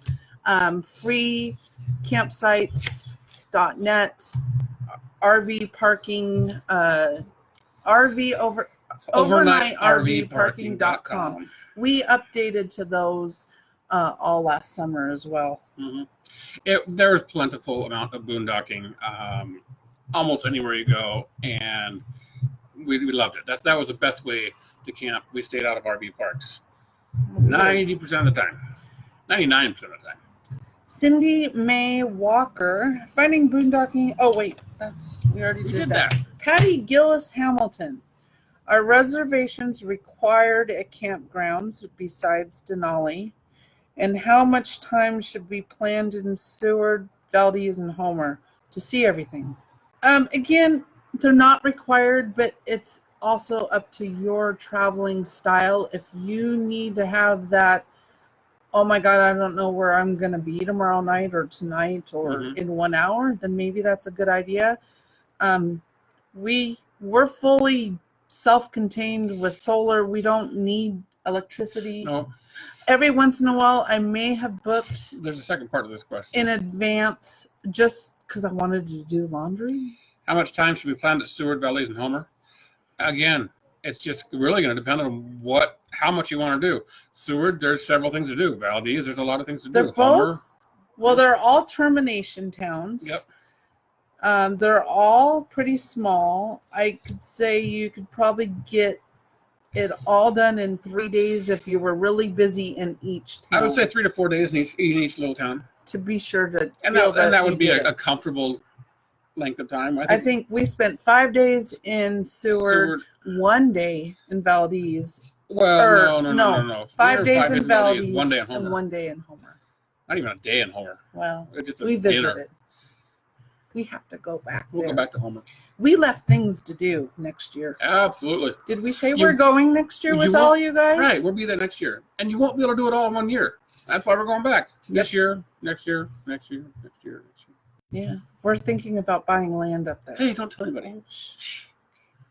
Free campsites.net, RV parking, overnight RV parking.com. We updated to those all last summer as well. There was plentiful amount of boondocking almost anywhere you go, and we loved it. That was the best way to camp. We stayed out of RV parks 90% of the time, 99% of the time. Cindy May Walker, finding boondocking. Oh wait, we already did that. Patty Gillis Hamilton. Are reservations required at campgrounds besides Denali? And how much time should be planned in Seward, Valdez, and Homer to see everything? Again, they're not required, but it's also up to your traveling style. If you need to have that, oh my God, I don't know where I'm going to be tomorrow night or tonight or in 1 hour, then maybe that's a good idea. We're fully self-contained with solar. We don't need electricity. No. Every once in a while, I may have booked. There's a second part of this question. In advance, just because I wanted to do laundry. How much time should we plan at Seward, Valdez, and Homer? Again, it's just really going to depend on how much you want to do. Seward, there's several things to do. Valdez, there's a lot of things to do. They're both. Well, they're all termination towns. Yep. They're all pretty small. I could say you could probably get it all done in 3 days if you were really busy in each town. I would say 3 to 4 days in each little town. To be sure to and feel that would be a comfortable length of time. I think we spent 5 days in Seward, 1 day in Valdez, Well, no. 5 days in Valdez, Valdez, 1 day in Homer. and 1 day in Homer. Not even a day in Homer. Well, It's just we a dinner. visited. We have to go back We'll there. go back to Homer. We left things to do next year. Absolutely. Did we say we're going next year with all you guys? Right, we'll be there next year. And you won't be able to do it all in 1 year. That's why we're going back. This year, next year. Yeah. We're thinking about buying land up there. Hey, don't tell anybody. Shh.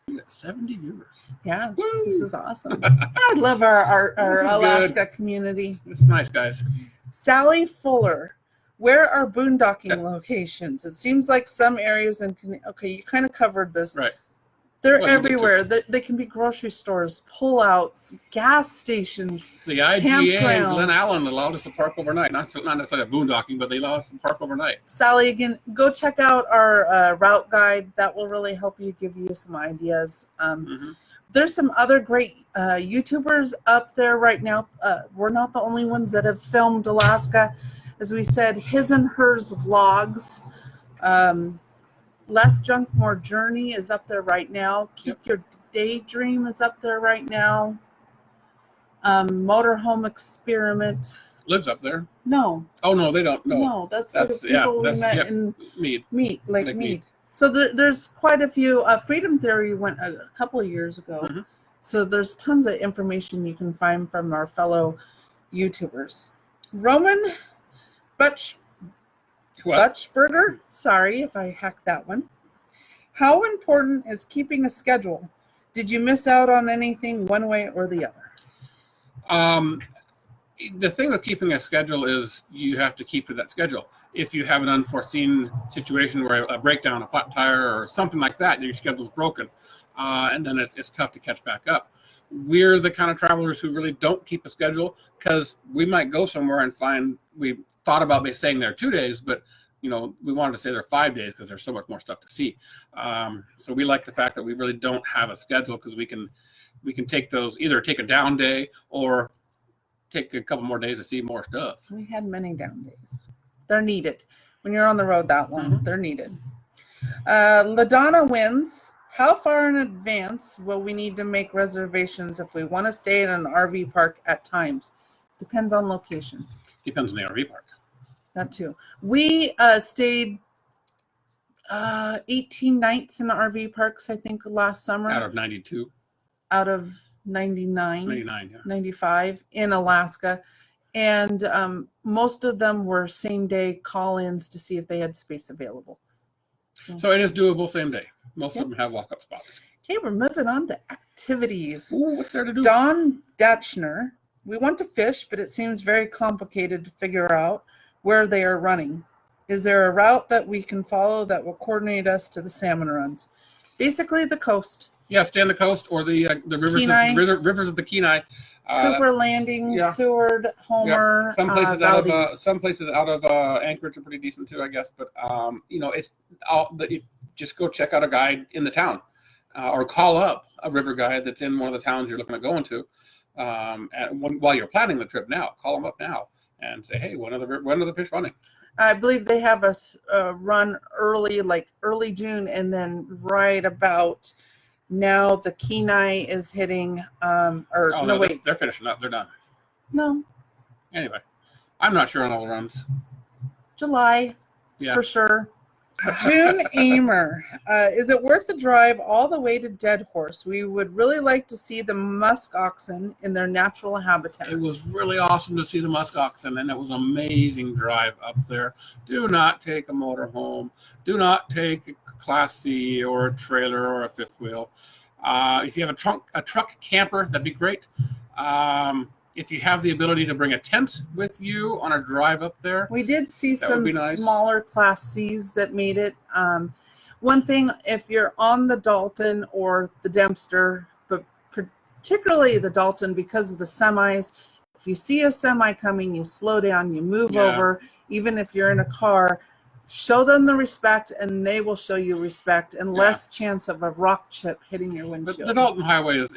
We got 70 viewers. Yeah. Woo! This is awesome. I love our Alaska community. It's nice, guys. Sally Fuller. Where are boondocking locations? It seems like some areas okay, you kind of covered this. Right. They're everywhere. They can be grocery stores, pullouts, gas stations. The IGA campgrounds. Glen Allen allowed us to park overnight. Not necessarily boondocking, but they allowed us to park overnight. Sally, again, go check out our route guide. That will really help you, give you some ideas. There's some other great YouTubers up there right now. We're not the only ones that have filmed Alaska. As we said, His and Hers Vlogs. Less Junk, More Journey is up there right now. Keep Your Daydream is up there right now. Motorhome Experiment. Lives up there. No. Oh, no, they don't. No, that's the people we met in Mead, Lake Mead. So there's quite a few. Freedom Theory went a couple of years ago. So there's tons of information you can find from our fellow YouTubers. Roman Butchberger, sorry if I hacked that one. How important is keeping a schedule? Did you miss out on anything one way or the other? The thing with keeping a schedule is you have to keep to that schedule. If you have an unforeseen situation where a breakdown, a flat tire, or something like that, your schedule's broken, and then it's tough to catch back up. We're the kind of travelers who really don't keep a schedule because we might go somewhere and find we thought about staying there 2 days, but we wanted to stay there 5 days because there's so much more stuff to see. So we like the fact that we really don't have a schedule because we can take those, either take a down day or take a couple more days to see more stuff. We had many down days. They're needed. When you're on the road that long, they're needed. LaDonna wins. How far in advance will we need to make reservations if we want to stay in an RV park at times? Depends on location. Depends on the RV park. That too. We stayed 18 nights in the RV parks, I think, last summer. Out of 92. Out of 99. 99, yeah. 95 in Alaska. And most of them were same-day call-ins to see if they had space available. So it is doable same day. Most of them have walk-up spots. Okay, we're moving on to activities. Ooh, what's there to do? Don Datchner. We want to fish, but it seems very complicated to figure out where they are running. Is there a route that we can follow that will coordinate us to the salmon runs? Basically, the coast. Yeah, stay on the coast or the rivers of the Kenai. Cooper Landing, Seward, Homer. Some places out of Anchorage are pretty decent too, I guess. But it's all. Just go check out a guide in the town, or call up a river guide that's in one of the towns you're looking at going to. While you're planning the trip now, call them up now and say, hey, when are the fish running? I believe they have us run early, like early June, and then right about now the Kenai is hitting. They're finishing up. They're done. No. Anyway, I'm not sure on all the runs. July, for sure. June Amer, is it worth the drive all the way to Dead Horse? We would really like to see the musk oxen in their natural habitat. It was really awesome to see the musk oxen, and it was an amazing drive up there. Do not take a motorhome. Do not take a Class C or a trailer or a fifth wheel. If you have a truck camper, that'd be great. If you have the ability to bring a tent with you on a drive up there. We did see some smaller Class Cs that made it. One thing, if you're on the Dalton or the Dempster, but particularly the Dalton because of the semis, if you see a semi coming, you slow down, you move over. Even if you're in a car, show them the respect and they will show you respect and less chance of a rock chip hitting your windshield. The Dalton Highway is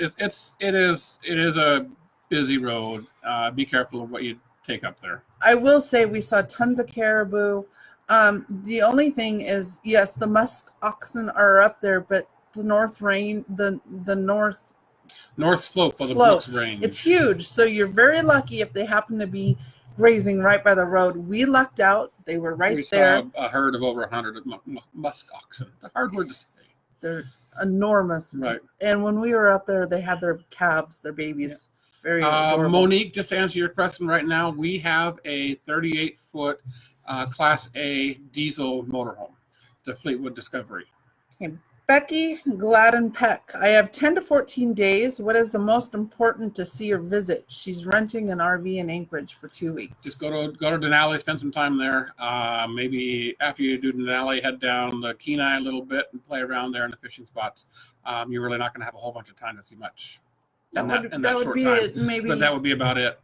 a busy road. Be careful of what you take up there. I will say we saw tons of caribou. The only thing is, yes, the musk oxen are up there, but the north North slope of the Brooks Range. It's huge, so you're very lucky if they happen to be grazing right by the road. We lucked out; they were right there. We saw a herd of over 100 musk oxen. It's a hard word to say. They're enormous, right? And when we were up there, they had their calves, their babies. Yeah. Very adorable. Monique, just to answer your question right now, we have a 38-foot Class A diesel motorhome, the Fleetwood Discovery. Okay. Becky Gladden Peck, I have 10 to 14 days. What is the most important to see or visit? She's renting an RV in Anchorage for 2 weeks. Just go to Denali, spend some time there. Maybe after you do Denali, head down the Kenai a little bit and play around there in the fishing spots. You're really not going to have a whole bunch of time to see much in that short time. But that would be about it.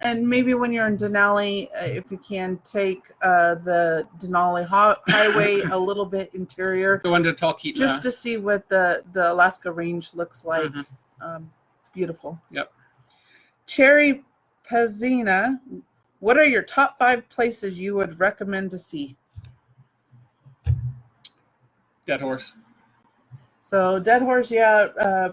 And maybe when you're in Denali, if you can take the Denali Highway a little bit interior. Go into Talkeetna. Just to see what the Alaska Range looks like. Mm-hmm. It's beautiful. Yep. Cherry Pazina, what are your top 5 places you would recommend to see? Dead Horse. So Dead Horse, yeah.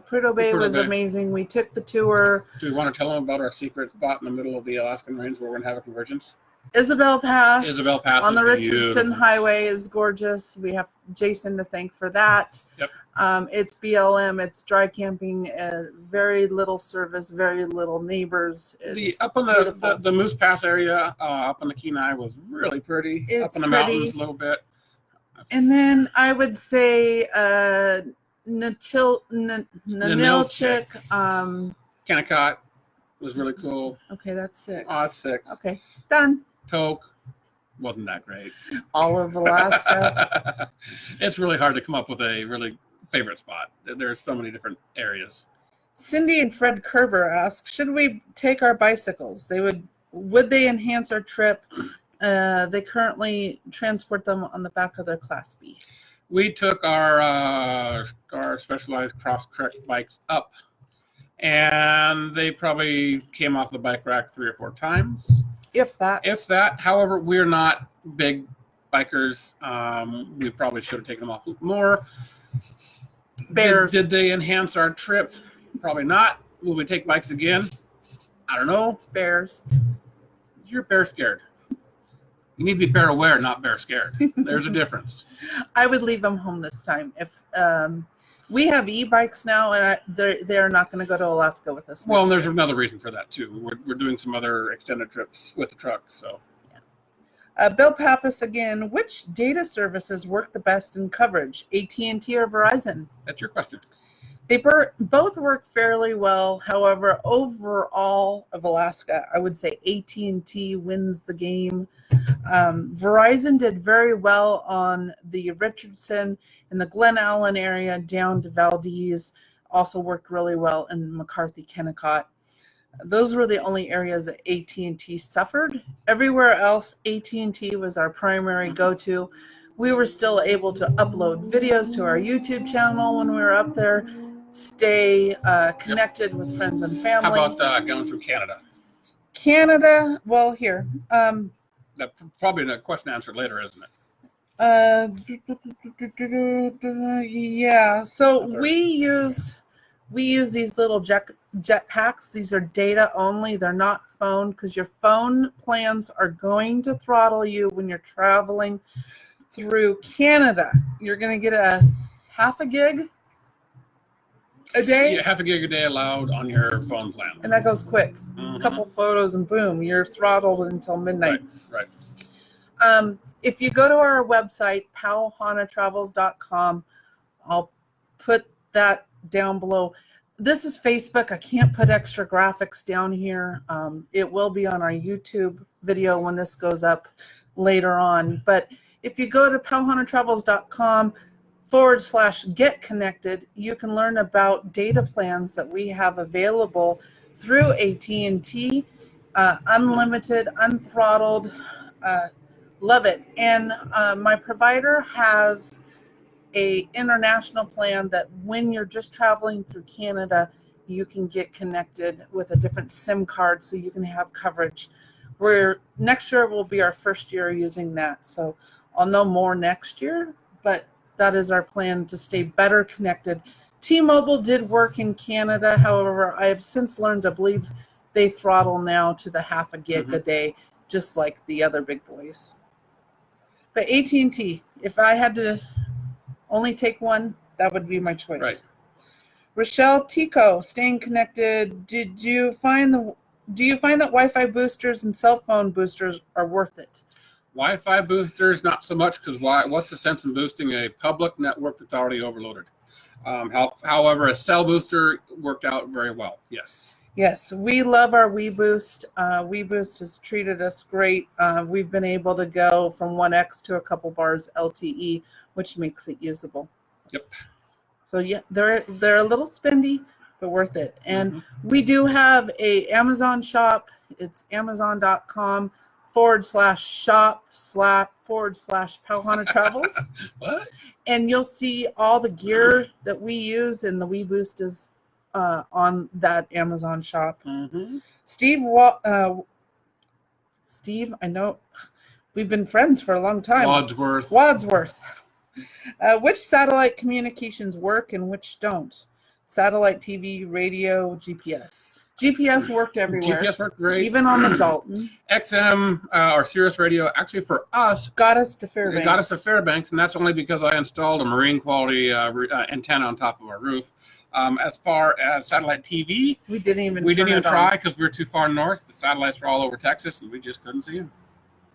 Prudhoe Bay was amazing. We took the tour. Do we want to tell them about our secret spot in the middle of the Alaskan Range where we're going to have a convergence? Isabel Pass. Isabel Pass on the Richardson Highway is gorgeous. We have Jason to thank for that. Yep. It's BLM. It's dry camping. Very little service. Very little neighbors. Up on the Moose Pass area, up on the Kenai was really pretty. It's up in the mountains a little bit. And then I would say Nanilchik. Kennecott was really cool. Okay, that's 6. Oh, that's 6. Okay, done. Toke wasn't that great. All of Alaska. It's really hard to come up with a really favorite spot. There's so many different areas. Cindy and Fred Kerber ask, should we take our bicycles? Would they enhance our trip? They currently transport them on the back of their Class B. We took our Specialized cross-trek bikes up, and they probably came off the bike rack 3 or 4 times. If that. However, we're not big bikers. We probably should have taken them off more. Bears. Did they enhance our trip? Probably not. Will we take bikes again? I don't know. Bears. You're bear scared. You need to be bear aware, not bear scared. There's a difference. I would leave them home this time. If we have e-bikes now, and they're not going to go to Alaska with us. Well, and there's another reason for that too. We're doing some other extended trips with the truck. So, yeah. Bill Pappas again. Which data services work the best in coverage, AT&T or Verizon? That's your question. They both work fairly well. However, overall of Alaska, I would say AT&T wins the game. Verizon did very well on the Richardson and the Glen Allen area down to Valdez. Also worked really well in McCarthy, Kennecott. Those were the only areas that AT&T suffered. Everywhere else, AT&T was our primary go-to. We were still able to upload videos to our YouTube channel when we were up there. Stay connected with friends and family. How about going through Canada? Canada, well, here. That's probably a question answered later, isn't it? Yeah. So we use these little jet packs. These are data only. They're not phone, because your phone plans are going to throttle you when you're traveling through Canada. You're going to get a half a gig a day? Yeah, half a gig a day allowed on your phone plan. And that goes quick. Mm-hmm. A couple photos and boom, you're throttled until midnight. Right. If you go to our website, pauhanatravels.com, I'll put that down below. This is Facebook. I can't put extra graphics down here. It will be on our YouTube video when this goes up later on. But if you go to pauhanatravels.com/get connected, you can learn about data plans that we have available through AT&T, unlimited, unthrottled. Love it. And my provider has a international plan that when you're just traveling through Canada, you can get connected with a different SIM card so you can have coverage. Next year will be our first year using that. So I'll know more next year, but that is our plan to stay better connected T-Mobile did work in Canada. However, I have since learned to believe they throttle now to the half a gig a day, just like the other big boys. But AT&T, if I had to only take one, that would be my choice. Right. Rochelle Tico, staying connected. Do you find that Wi-Fi boosters and cell phone boosters are worth it? Wi-Fi boosters, not so much, because what's the sense in boosting a public network that's already overloaded? However, a cell booster worked out very well. Yes. Yes, we love our WeBoost. WeBoost has treated us great. We've been able to go from 1X to a couple bars LTE, which makes it usable. Yep. So yeah, they're a little spendy, but worth it. And we do have a Amazon shop. It's amazon.com/shop//Pau Hana Travels. What? And you'll see all the gear that we use, and the WeBoost is on that Amazon shop. Steve, I know we've been friends for a long time. Wadsworth. Which satellite communications work and which don't? Satellite TV, radio, GPS. GPS worked everywhere. GPS worked great. Even on the Dalton. XM or Sirius Radio, actually for us, got us to Fairbanks. And that's only because I installed a marine quality antenna on top of our roof. As far as satellite TV, we didn't even try because we were too far north. The satellites were all over Texas, and we just couldn't see them.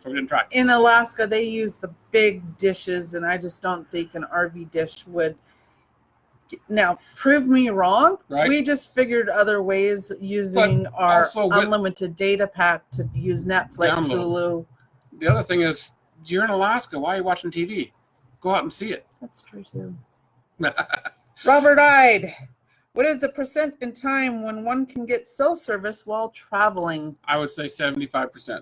So we didn't try. In Alaska, they use the big dishes, and I just don't think an RV dish would. Now, prove me wrong. Right. We just figured other ways using our unlimited data pack to use Netflix, Hulu. The other thing is, you're in Alaska. Why are you watching TV? Go out and see it. That's true, too. Robert Ide. What is the percent in time when one can get cell service while traveling? I would say 75%.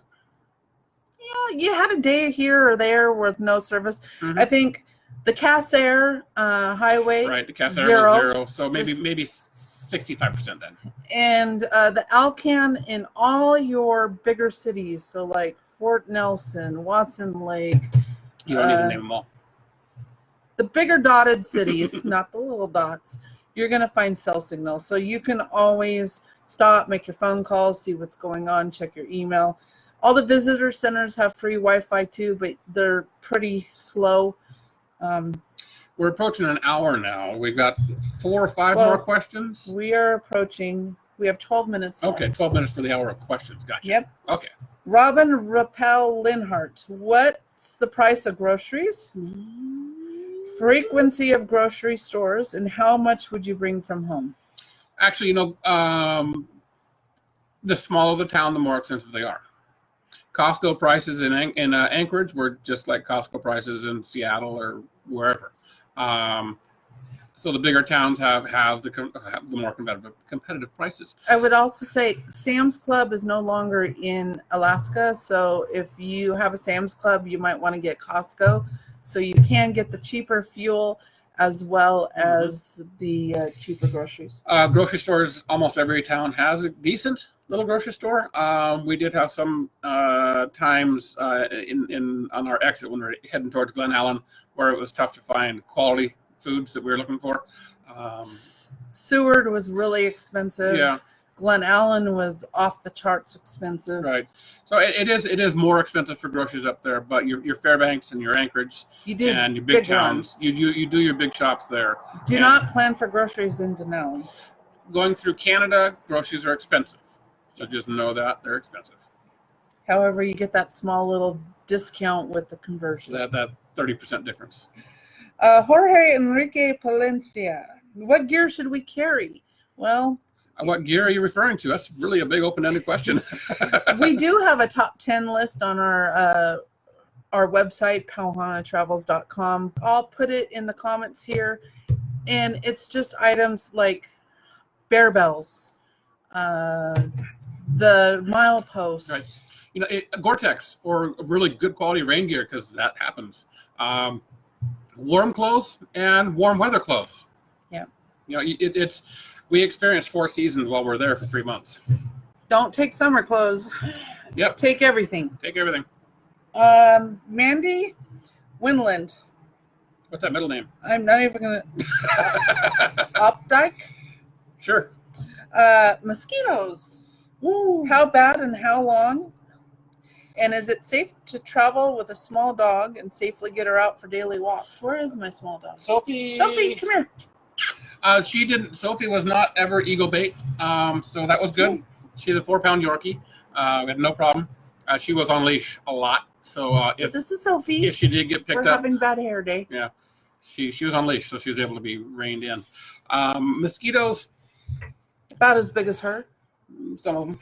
Yeah, you had a day here or there with no service. I think the Cass Air highway. Right, the Cass Air was zero. So maybe 65% then. And the Alcan in all your bigger cities. So like Fort Nelson, Watson Lake. You don't need to name them all. The bigger dotted cities, not the little dots, you're going to find cell signals. So you can always stop, make your phone calls, see what's going on, check your email. All the visitor centers have free Wi-Fi too, but they're pretty slow. We're approaching an hour now. We've got 4 or 5 more questions. We have 12 minutes left. Okay, 12 minutes for the hour of questions. Gotcha. Yep. Okay. Robin Rappel Linhart, what's the price of groceries? Frequency of grocery stores, and how much would you bring from home? Actually, the smaller the town, the more expensive they are. Costco prices in Anchorage were just like Costco prices in Seattle or wherever. So the bigger towns have the more competitive prices. I would also say Sam's Club is no longer in Alaska, so if you have a Sam's Club, you might want to get Costco, so you can get the cheaper fuel as well as the cheaper groceries. Grocery stores, almost every town has a decent little grocery store. We did have some times on our exit when we were heading towards Glen Allen where it was tough to find quality foods that we were looking for. Seward was really expensive. Yeah. Glen Allen was off the charts expensive. Right. So it is more expensive for groceries up there, but your Fairbanks and your Anchorage and your big towns, you do your big shops there. Do not plan for groceries in Denali. Going through Canada, groceries are expensive. So just know that they're expensive. However, you get that small little discount with the conversion. That 30% difference. Jorge Enrique Palencia, what gear should we carry? Well, what gear are you referring to? That's really a big open-ended question. We do have a top 10 list on our website, pauhanatravels.com. I'll put it in the comments here, and it's just items like bear bells, the milepost. Right. Gore-Tex or really good quality rain gear, because that happens. Warm clothes and warm weather clothes. Yeah. We experienced 4 seasons while we're there for 3 months. Don't take summer clothes. Yep. Take everything. Take everything. Mandy Winland. What's that middle name? I'm not even going to. Opdyke? Sure. Mosquitoes. Woo. How bad and how long? And is it safe to travel with a small dog and safely get her out for daily walks? Where is my small dog? Sophie, come here. She didn't. Sophie was not ever eagle bait, so that was good. She's a 4-pound Yorkie. We had no problem. She was on leash a lot, so This is Sophie. if she did get picked We're up, having bad hair day. yeah, she was on leash, so she was able to be reined in. Mosquitoes, About as big as her. some of them.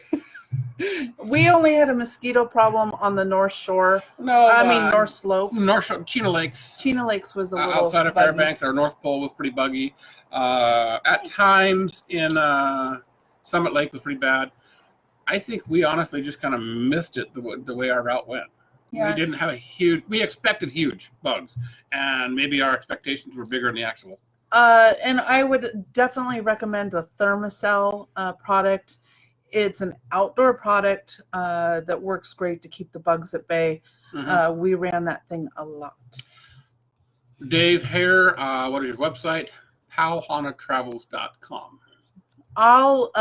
We only had a mosquito problem on the North Shore. North Slope. North Shore, Chena Lakes. Chena Lakes was a little outside of buggy. Fairbanks. Our North Pole was pretty buggy. At times in Summit Lake was pretty bad. I think we honestly just kind of missed it the way our route went. Yeah. We didn't have we expected huge bugs, and maybe our expectations were bigger than the actual. And I would definitely recommend the Thermacell product. It's an outdoor product that works great to keep the bugs at bay. Mm-hmm. We ran that thing a lot. Dave Hare, what is your website? PauHanaTravels.com. I'll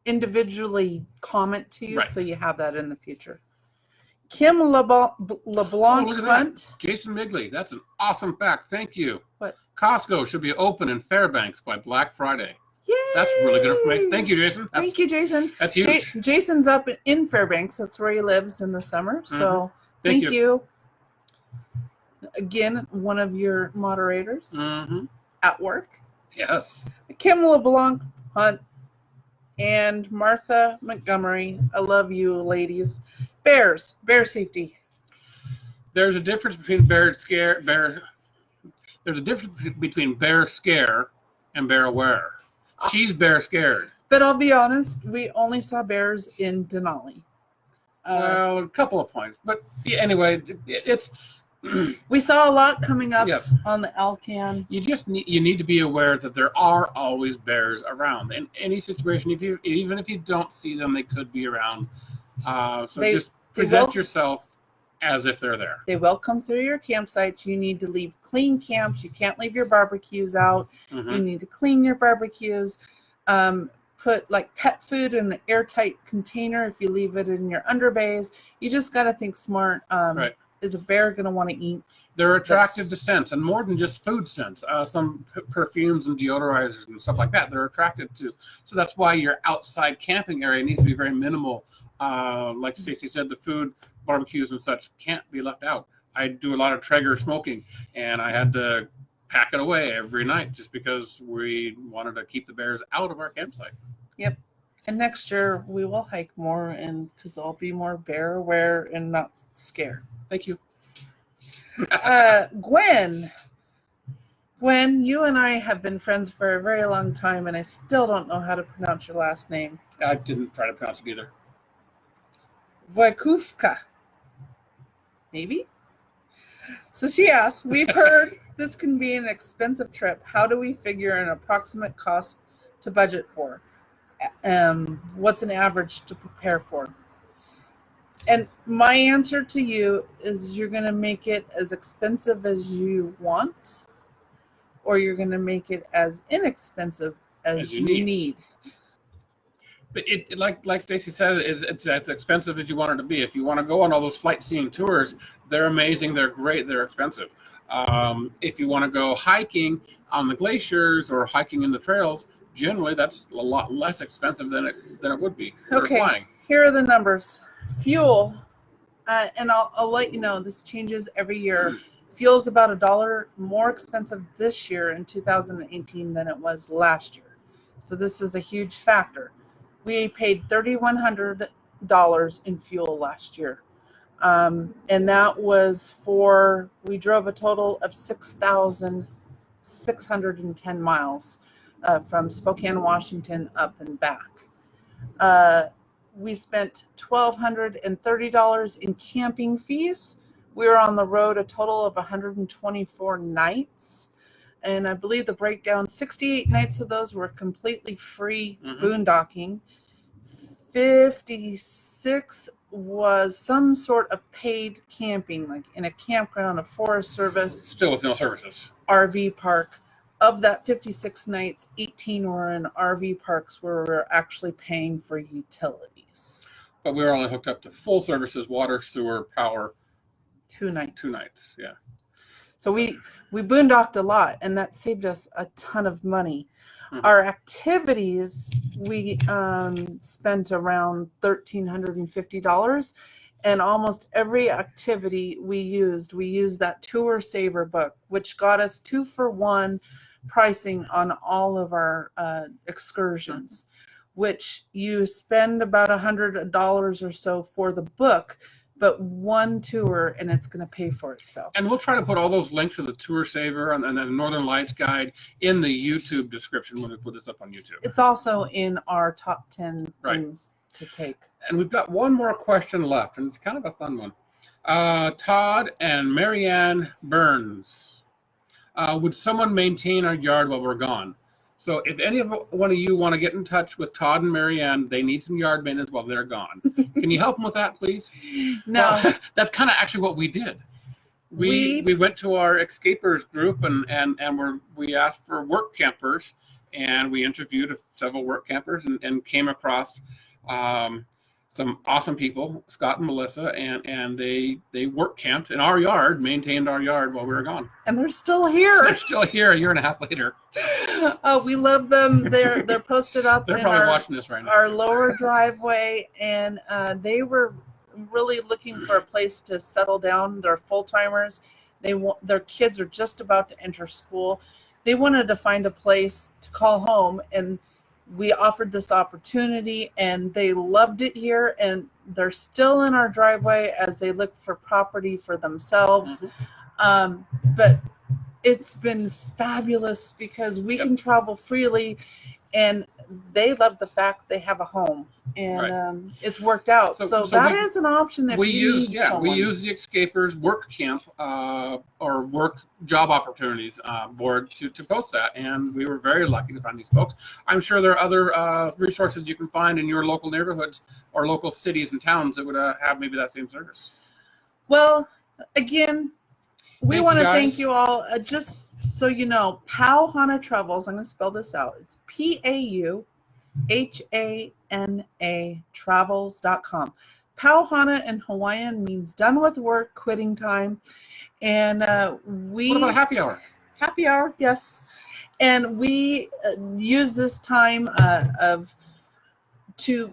individually comment to you, Right. so you have that in the future. Kim LeBlanc look at that. Hunt. Jason Migley, that's an awesome fact. Thank you. What? Costco should be open in Fairbanks by Black Friday. Yay! That's really good information. Thank you, Jason. Thank you, Jason. That's huge. Jason's up in Fairbanks. That's where he lives in the summer. So Thank thank you. Again, one of your moderators at work. Yes. Kim LeBlanc Hunt and Martha Montgomery. I love you, ladies. Bear safety. There's a difference between There's a difference between bear scare and bear aware. She's bear scared. But I'll be honest, we only saw bears in Denali. Well, a couple of points, but yeah, anyway, it's we saw a lot coming up Yes. on the Alcan. you need to be aware that there are always bears around in any situation. Even if you don't see them, they could be around. Just present yourself as if they're there. They will come through your campsites. You need to leave clean camps. You can't leave your barbecues out. You need to clean your barbecues. Put like pet food in an airtight container if you leave it in your underbays. You just got to think smart. Right. Is a bear going to want to eat? They're attracted to scents, and more than just food scents. Some perfumes and deodorizers and stuff like that, they're attracted to. So that's why your outside camping area needs to be very minimal. Like Stacy said, the food, barbecues and such can't be left out. I do a lot of Traeger smoking, and I had to pack it away every night just because we wanted to keep the bears out of our campsite. Yep. And next year we will hike more, and because I'll be more bear aware and not scared. Thank you. Gwen, you and I have been friends for a very long time, and I still don't know how to pronounce your last name. I didn't try to pronounce it either. Wojkówka. Maybe? So she asks, we've heard this can be an expensive trip. How do we figure an approximate cost to budget for? What's an average to prepare for? And my answer to you is you're going to make it as expensive as you want, or you're going to make it as inexpensive as you need. But it like Stacy said, it's as expensive as you want it to be. If you want to go on all those flight seeing tours, they're amazing, they're great, they're expensive. If you want to go hiking on the glaciers or hiking in the trails, generally that's a lot less expensive than it would be for flying. Here are the numbers. Fuel, and I'll let you know, this changes every year. Fuel is about $1 more expensive this year in 2018 than it was last year. So this is a huge factor. We paid $3,100 in fuel last year. And that was we drove a total of 6,610 miles from Spokane, Washington up and back. We spent $1,230 in camping fees. We were on the road a total of 124 nights. And I believe the breakdown, 68 nights of those were completely free boondocking. 56 was some sort of paid camping, like in a campground, a Forest Service. Still with no services. RV park. Of that 56 nights, 18 were in RV parks where we're actually paying for utilities. But we were only hooked up to full services, water, sewer, power. 2 nights. 2 nights, yeah. So we boondocked a lot, and that saved us a ton of money. Mm-hmm. Our activities, we spent around $1,350, and almost every activity we used that Tour Saver book, which got us 2-for-1 pricing on all of our excursions, which you spend about $100 or so for the book, but one tour and it's going to pay for itself. And we'll try to put all those links to the Tour Saver and the Northern Lights guide in the YouTube description when we put this up on YouTube. It's also in our top 10 things to take. And we've got one more question left, and it's kind of a fun one. Todd and Marianne Burns. Would someone maintain our yard while we're gone? So if one of you want to get in touch with Todd and Marianne, they need some yard maintenance while they're gone. Can you help them with that, please? No. Well, that's kind of actually what we did. We went to our escapers group and we asked for work campers, and we interviewed several work campers and came across some awesome people, Scott and Melissa, and they work camped in our yard, maintained our yard while we were gone. And they're still here. They're still here a year and a half later. Oh, we love them. They're posted up. They're probably watching this right now. Our lower driveway, and they were really looking for a place to settle down. They're full-timers. Their kids are just about to enter school. They wanted to find a place to call home, and we offered this opportunity, and they loved it here, and they're still in our driveway as they look for property for themselves. But it's been fabulous because we can travel freely, and they love the fact they have a home, and it's worked out. So that is an option if you need someone. We use the Escapers work camp or work job opportunities board to post that, and we were very lucky to find these folks. I'm sure there are other resources you can find in your local neighborhoods or local cities and towns that would have maybe that same service. Well, again, we want to thank you all. Just so you know, Pau Hana Travels, I'm going to spell this out. It's PAUHANA travels.com. Pau Hana in Hawaiian means done with work, quitting time. And what about happy hour? Happy hour, yes. And we use this time to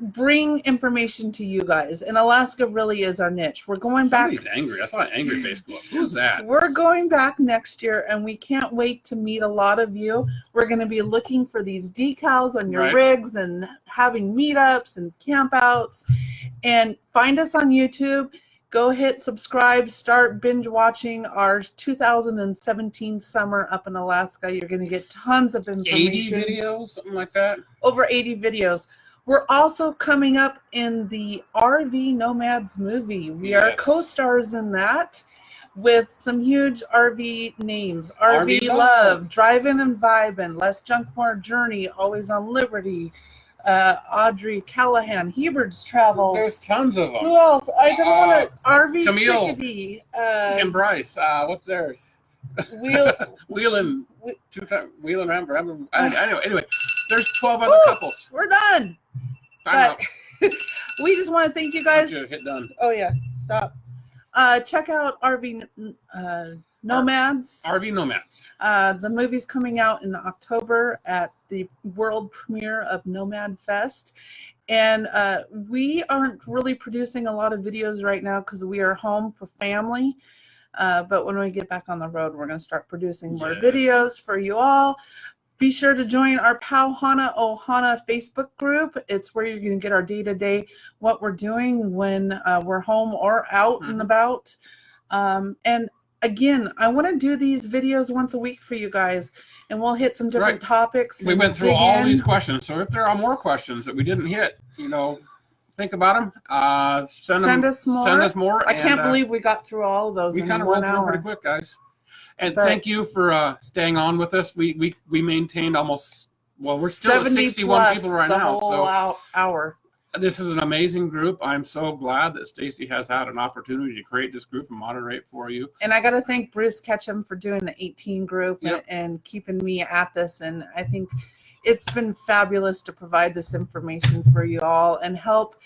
bring information to you guys. And Alaska really is our niche. We're going back. Somebody's angry. I saw an angry face go up. Who's that? We're going back next year, and we can't wait to meet a lot of you. We're going to be looking for these decals on your rigs and having meetups and campouts. And find us on YouTube. Go hit subscribe. Start binge watching our 2017 summer up in Alaska. You're going to get tons of information. 80 videos, something like that? Over 80 videos. We're also coming up in the RV Nomads movie. We are co-stars in that with some huge RV names. RV Love, Drivin' and Vibin', Less Junk, More Journey, Always on Liberty, Audrey Callahan, Hebert's Travels. There's tons of them. Who else? I don't want to. RV Camille, Chickadee. and Bryce. What's theirs? Wheelin' Rambo. Anyway, there's 12 other couples. We're done. But we just want to thank you guys. Hit done. Oh yeah, stop. Check out RV Nomads. RV Nomads. The movie's coming out in October at the world premiere of Nomad Fest. And we aren't really producing a lot of videos right now because we are home for family. But when we get back on the road, we're going to start producing more videos for you all. Be sure to join our Pau Hana Ohana Facebook group. It's where you're going to get our day-to-day, what we're doing when we're home or out and about. And again, I want to do these videos once a week for you guys, and we'll hit some different topics. We went through all these questions, so if there are more questions that we didn't hit, think about them. Send us more. Send us more. I can't believe we got through all of those. We kind of went through pretty quick, guys. And thank you for staying on with us. We maintained almost Well, we're still at 61 people right now. So hour. This is an amazing group. I'm so glad that Stacy has had an opportunity to create this group and moderate for you. And I got to thank Bruce Ketchum for doing the 18 group Yep. and keeping me at this. And I think it's been fabulous to provide this information for you all and help.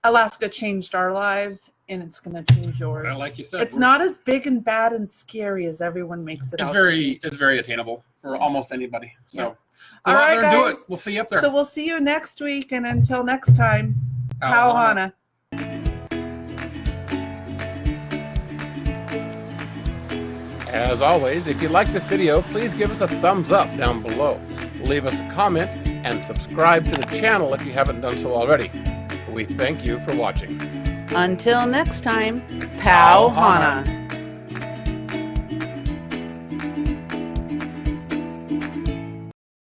Alaska changed our lives, and it's going to change yours. Well, like you said, it's not as big and bad and scary as everyone makes it. It's very attainable for almost anybody. So, yeah. All right, there and do it. guys. We'll see you up there. So we'll see you next week, and until next time, Pau Hana. As always, if you like this video, please give us a thumbs up down below. Leave us a comment and subscribe to the channel if you haven't done so already. We thank you for watching. Until next time, Pau Hana.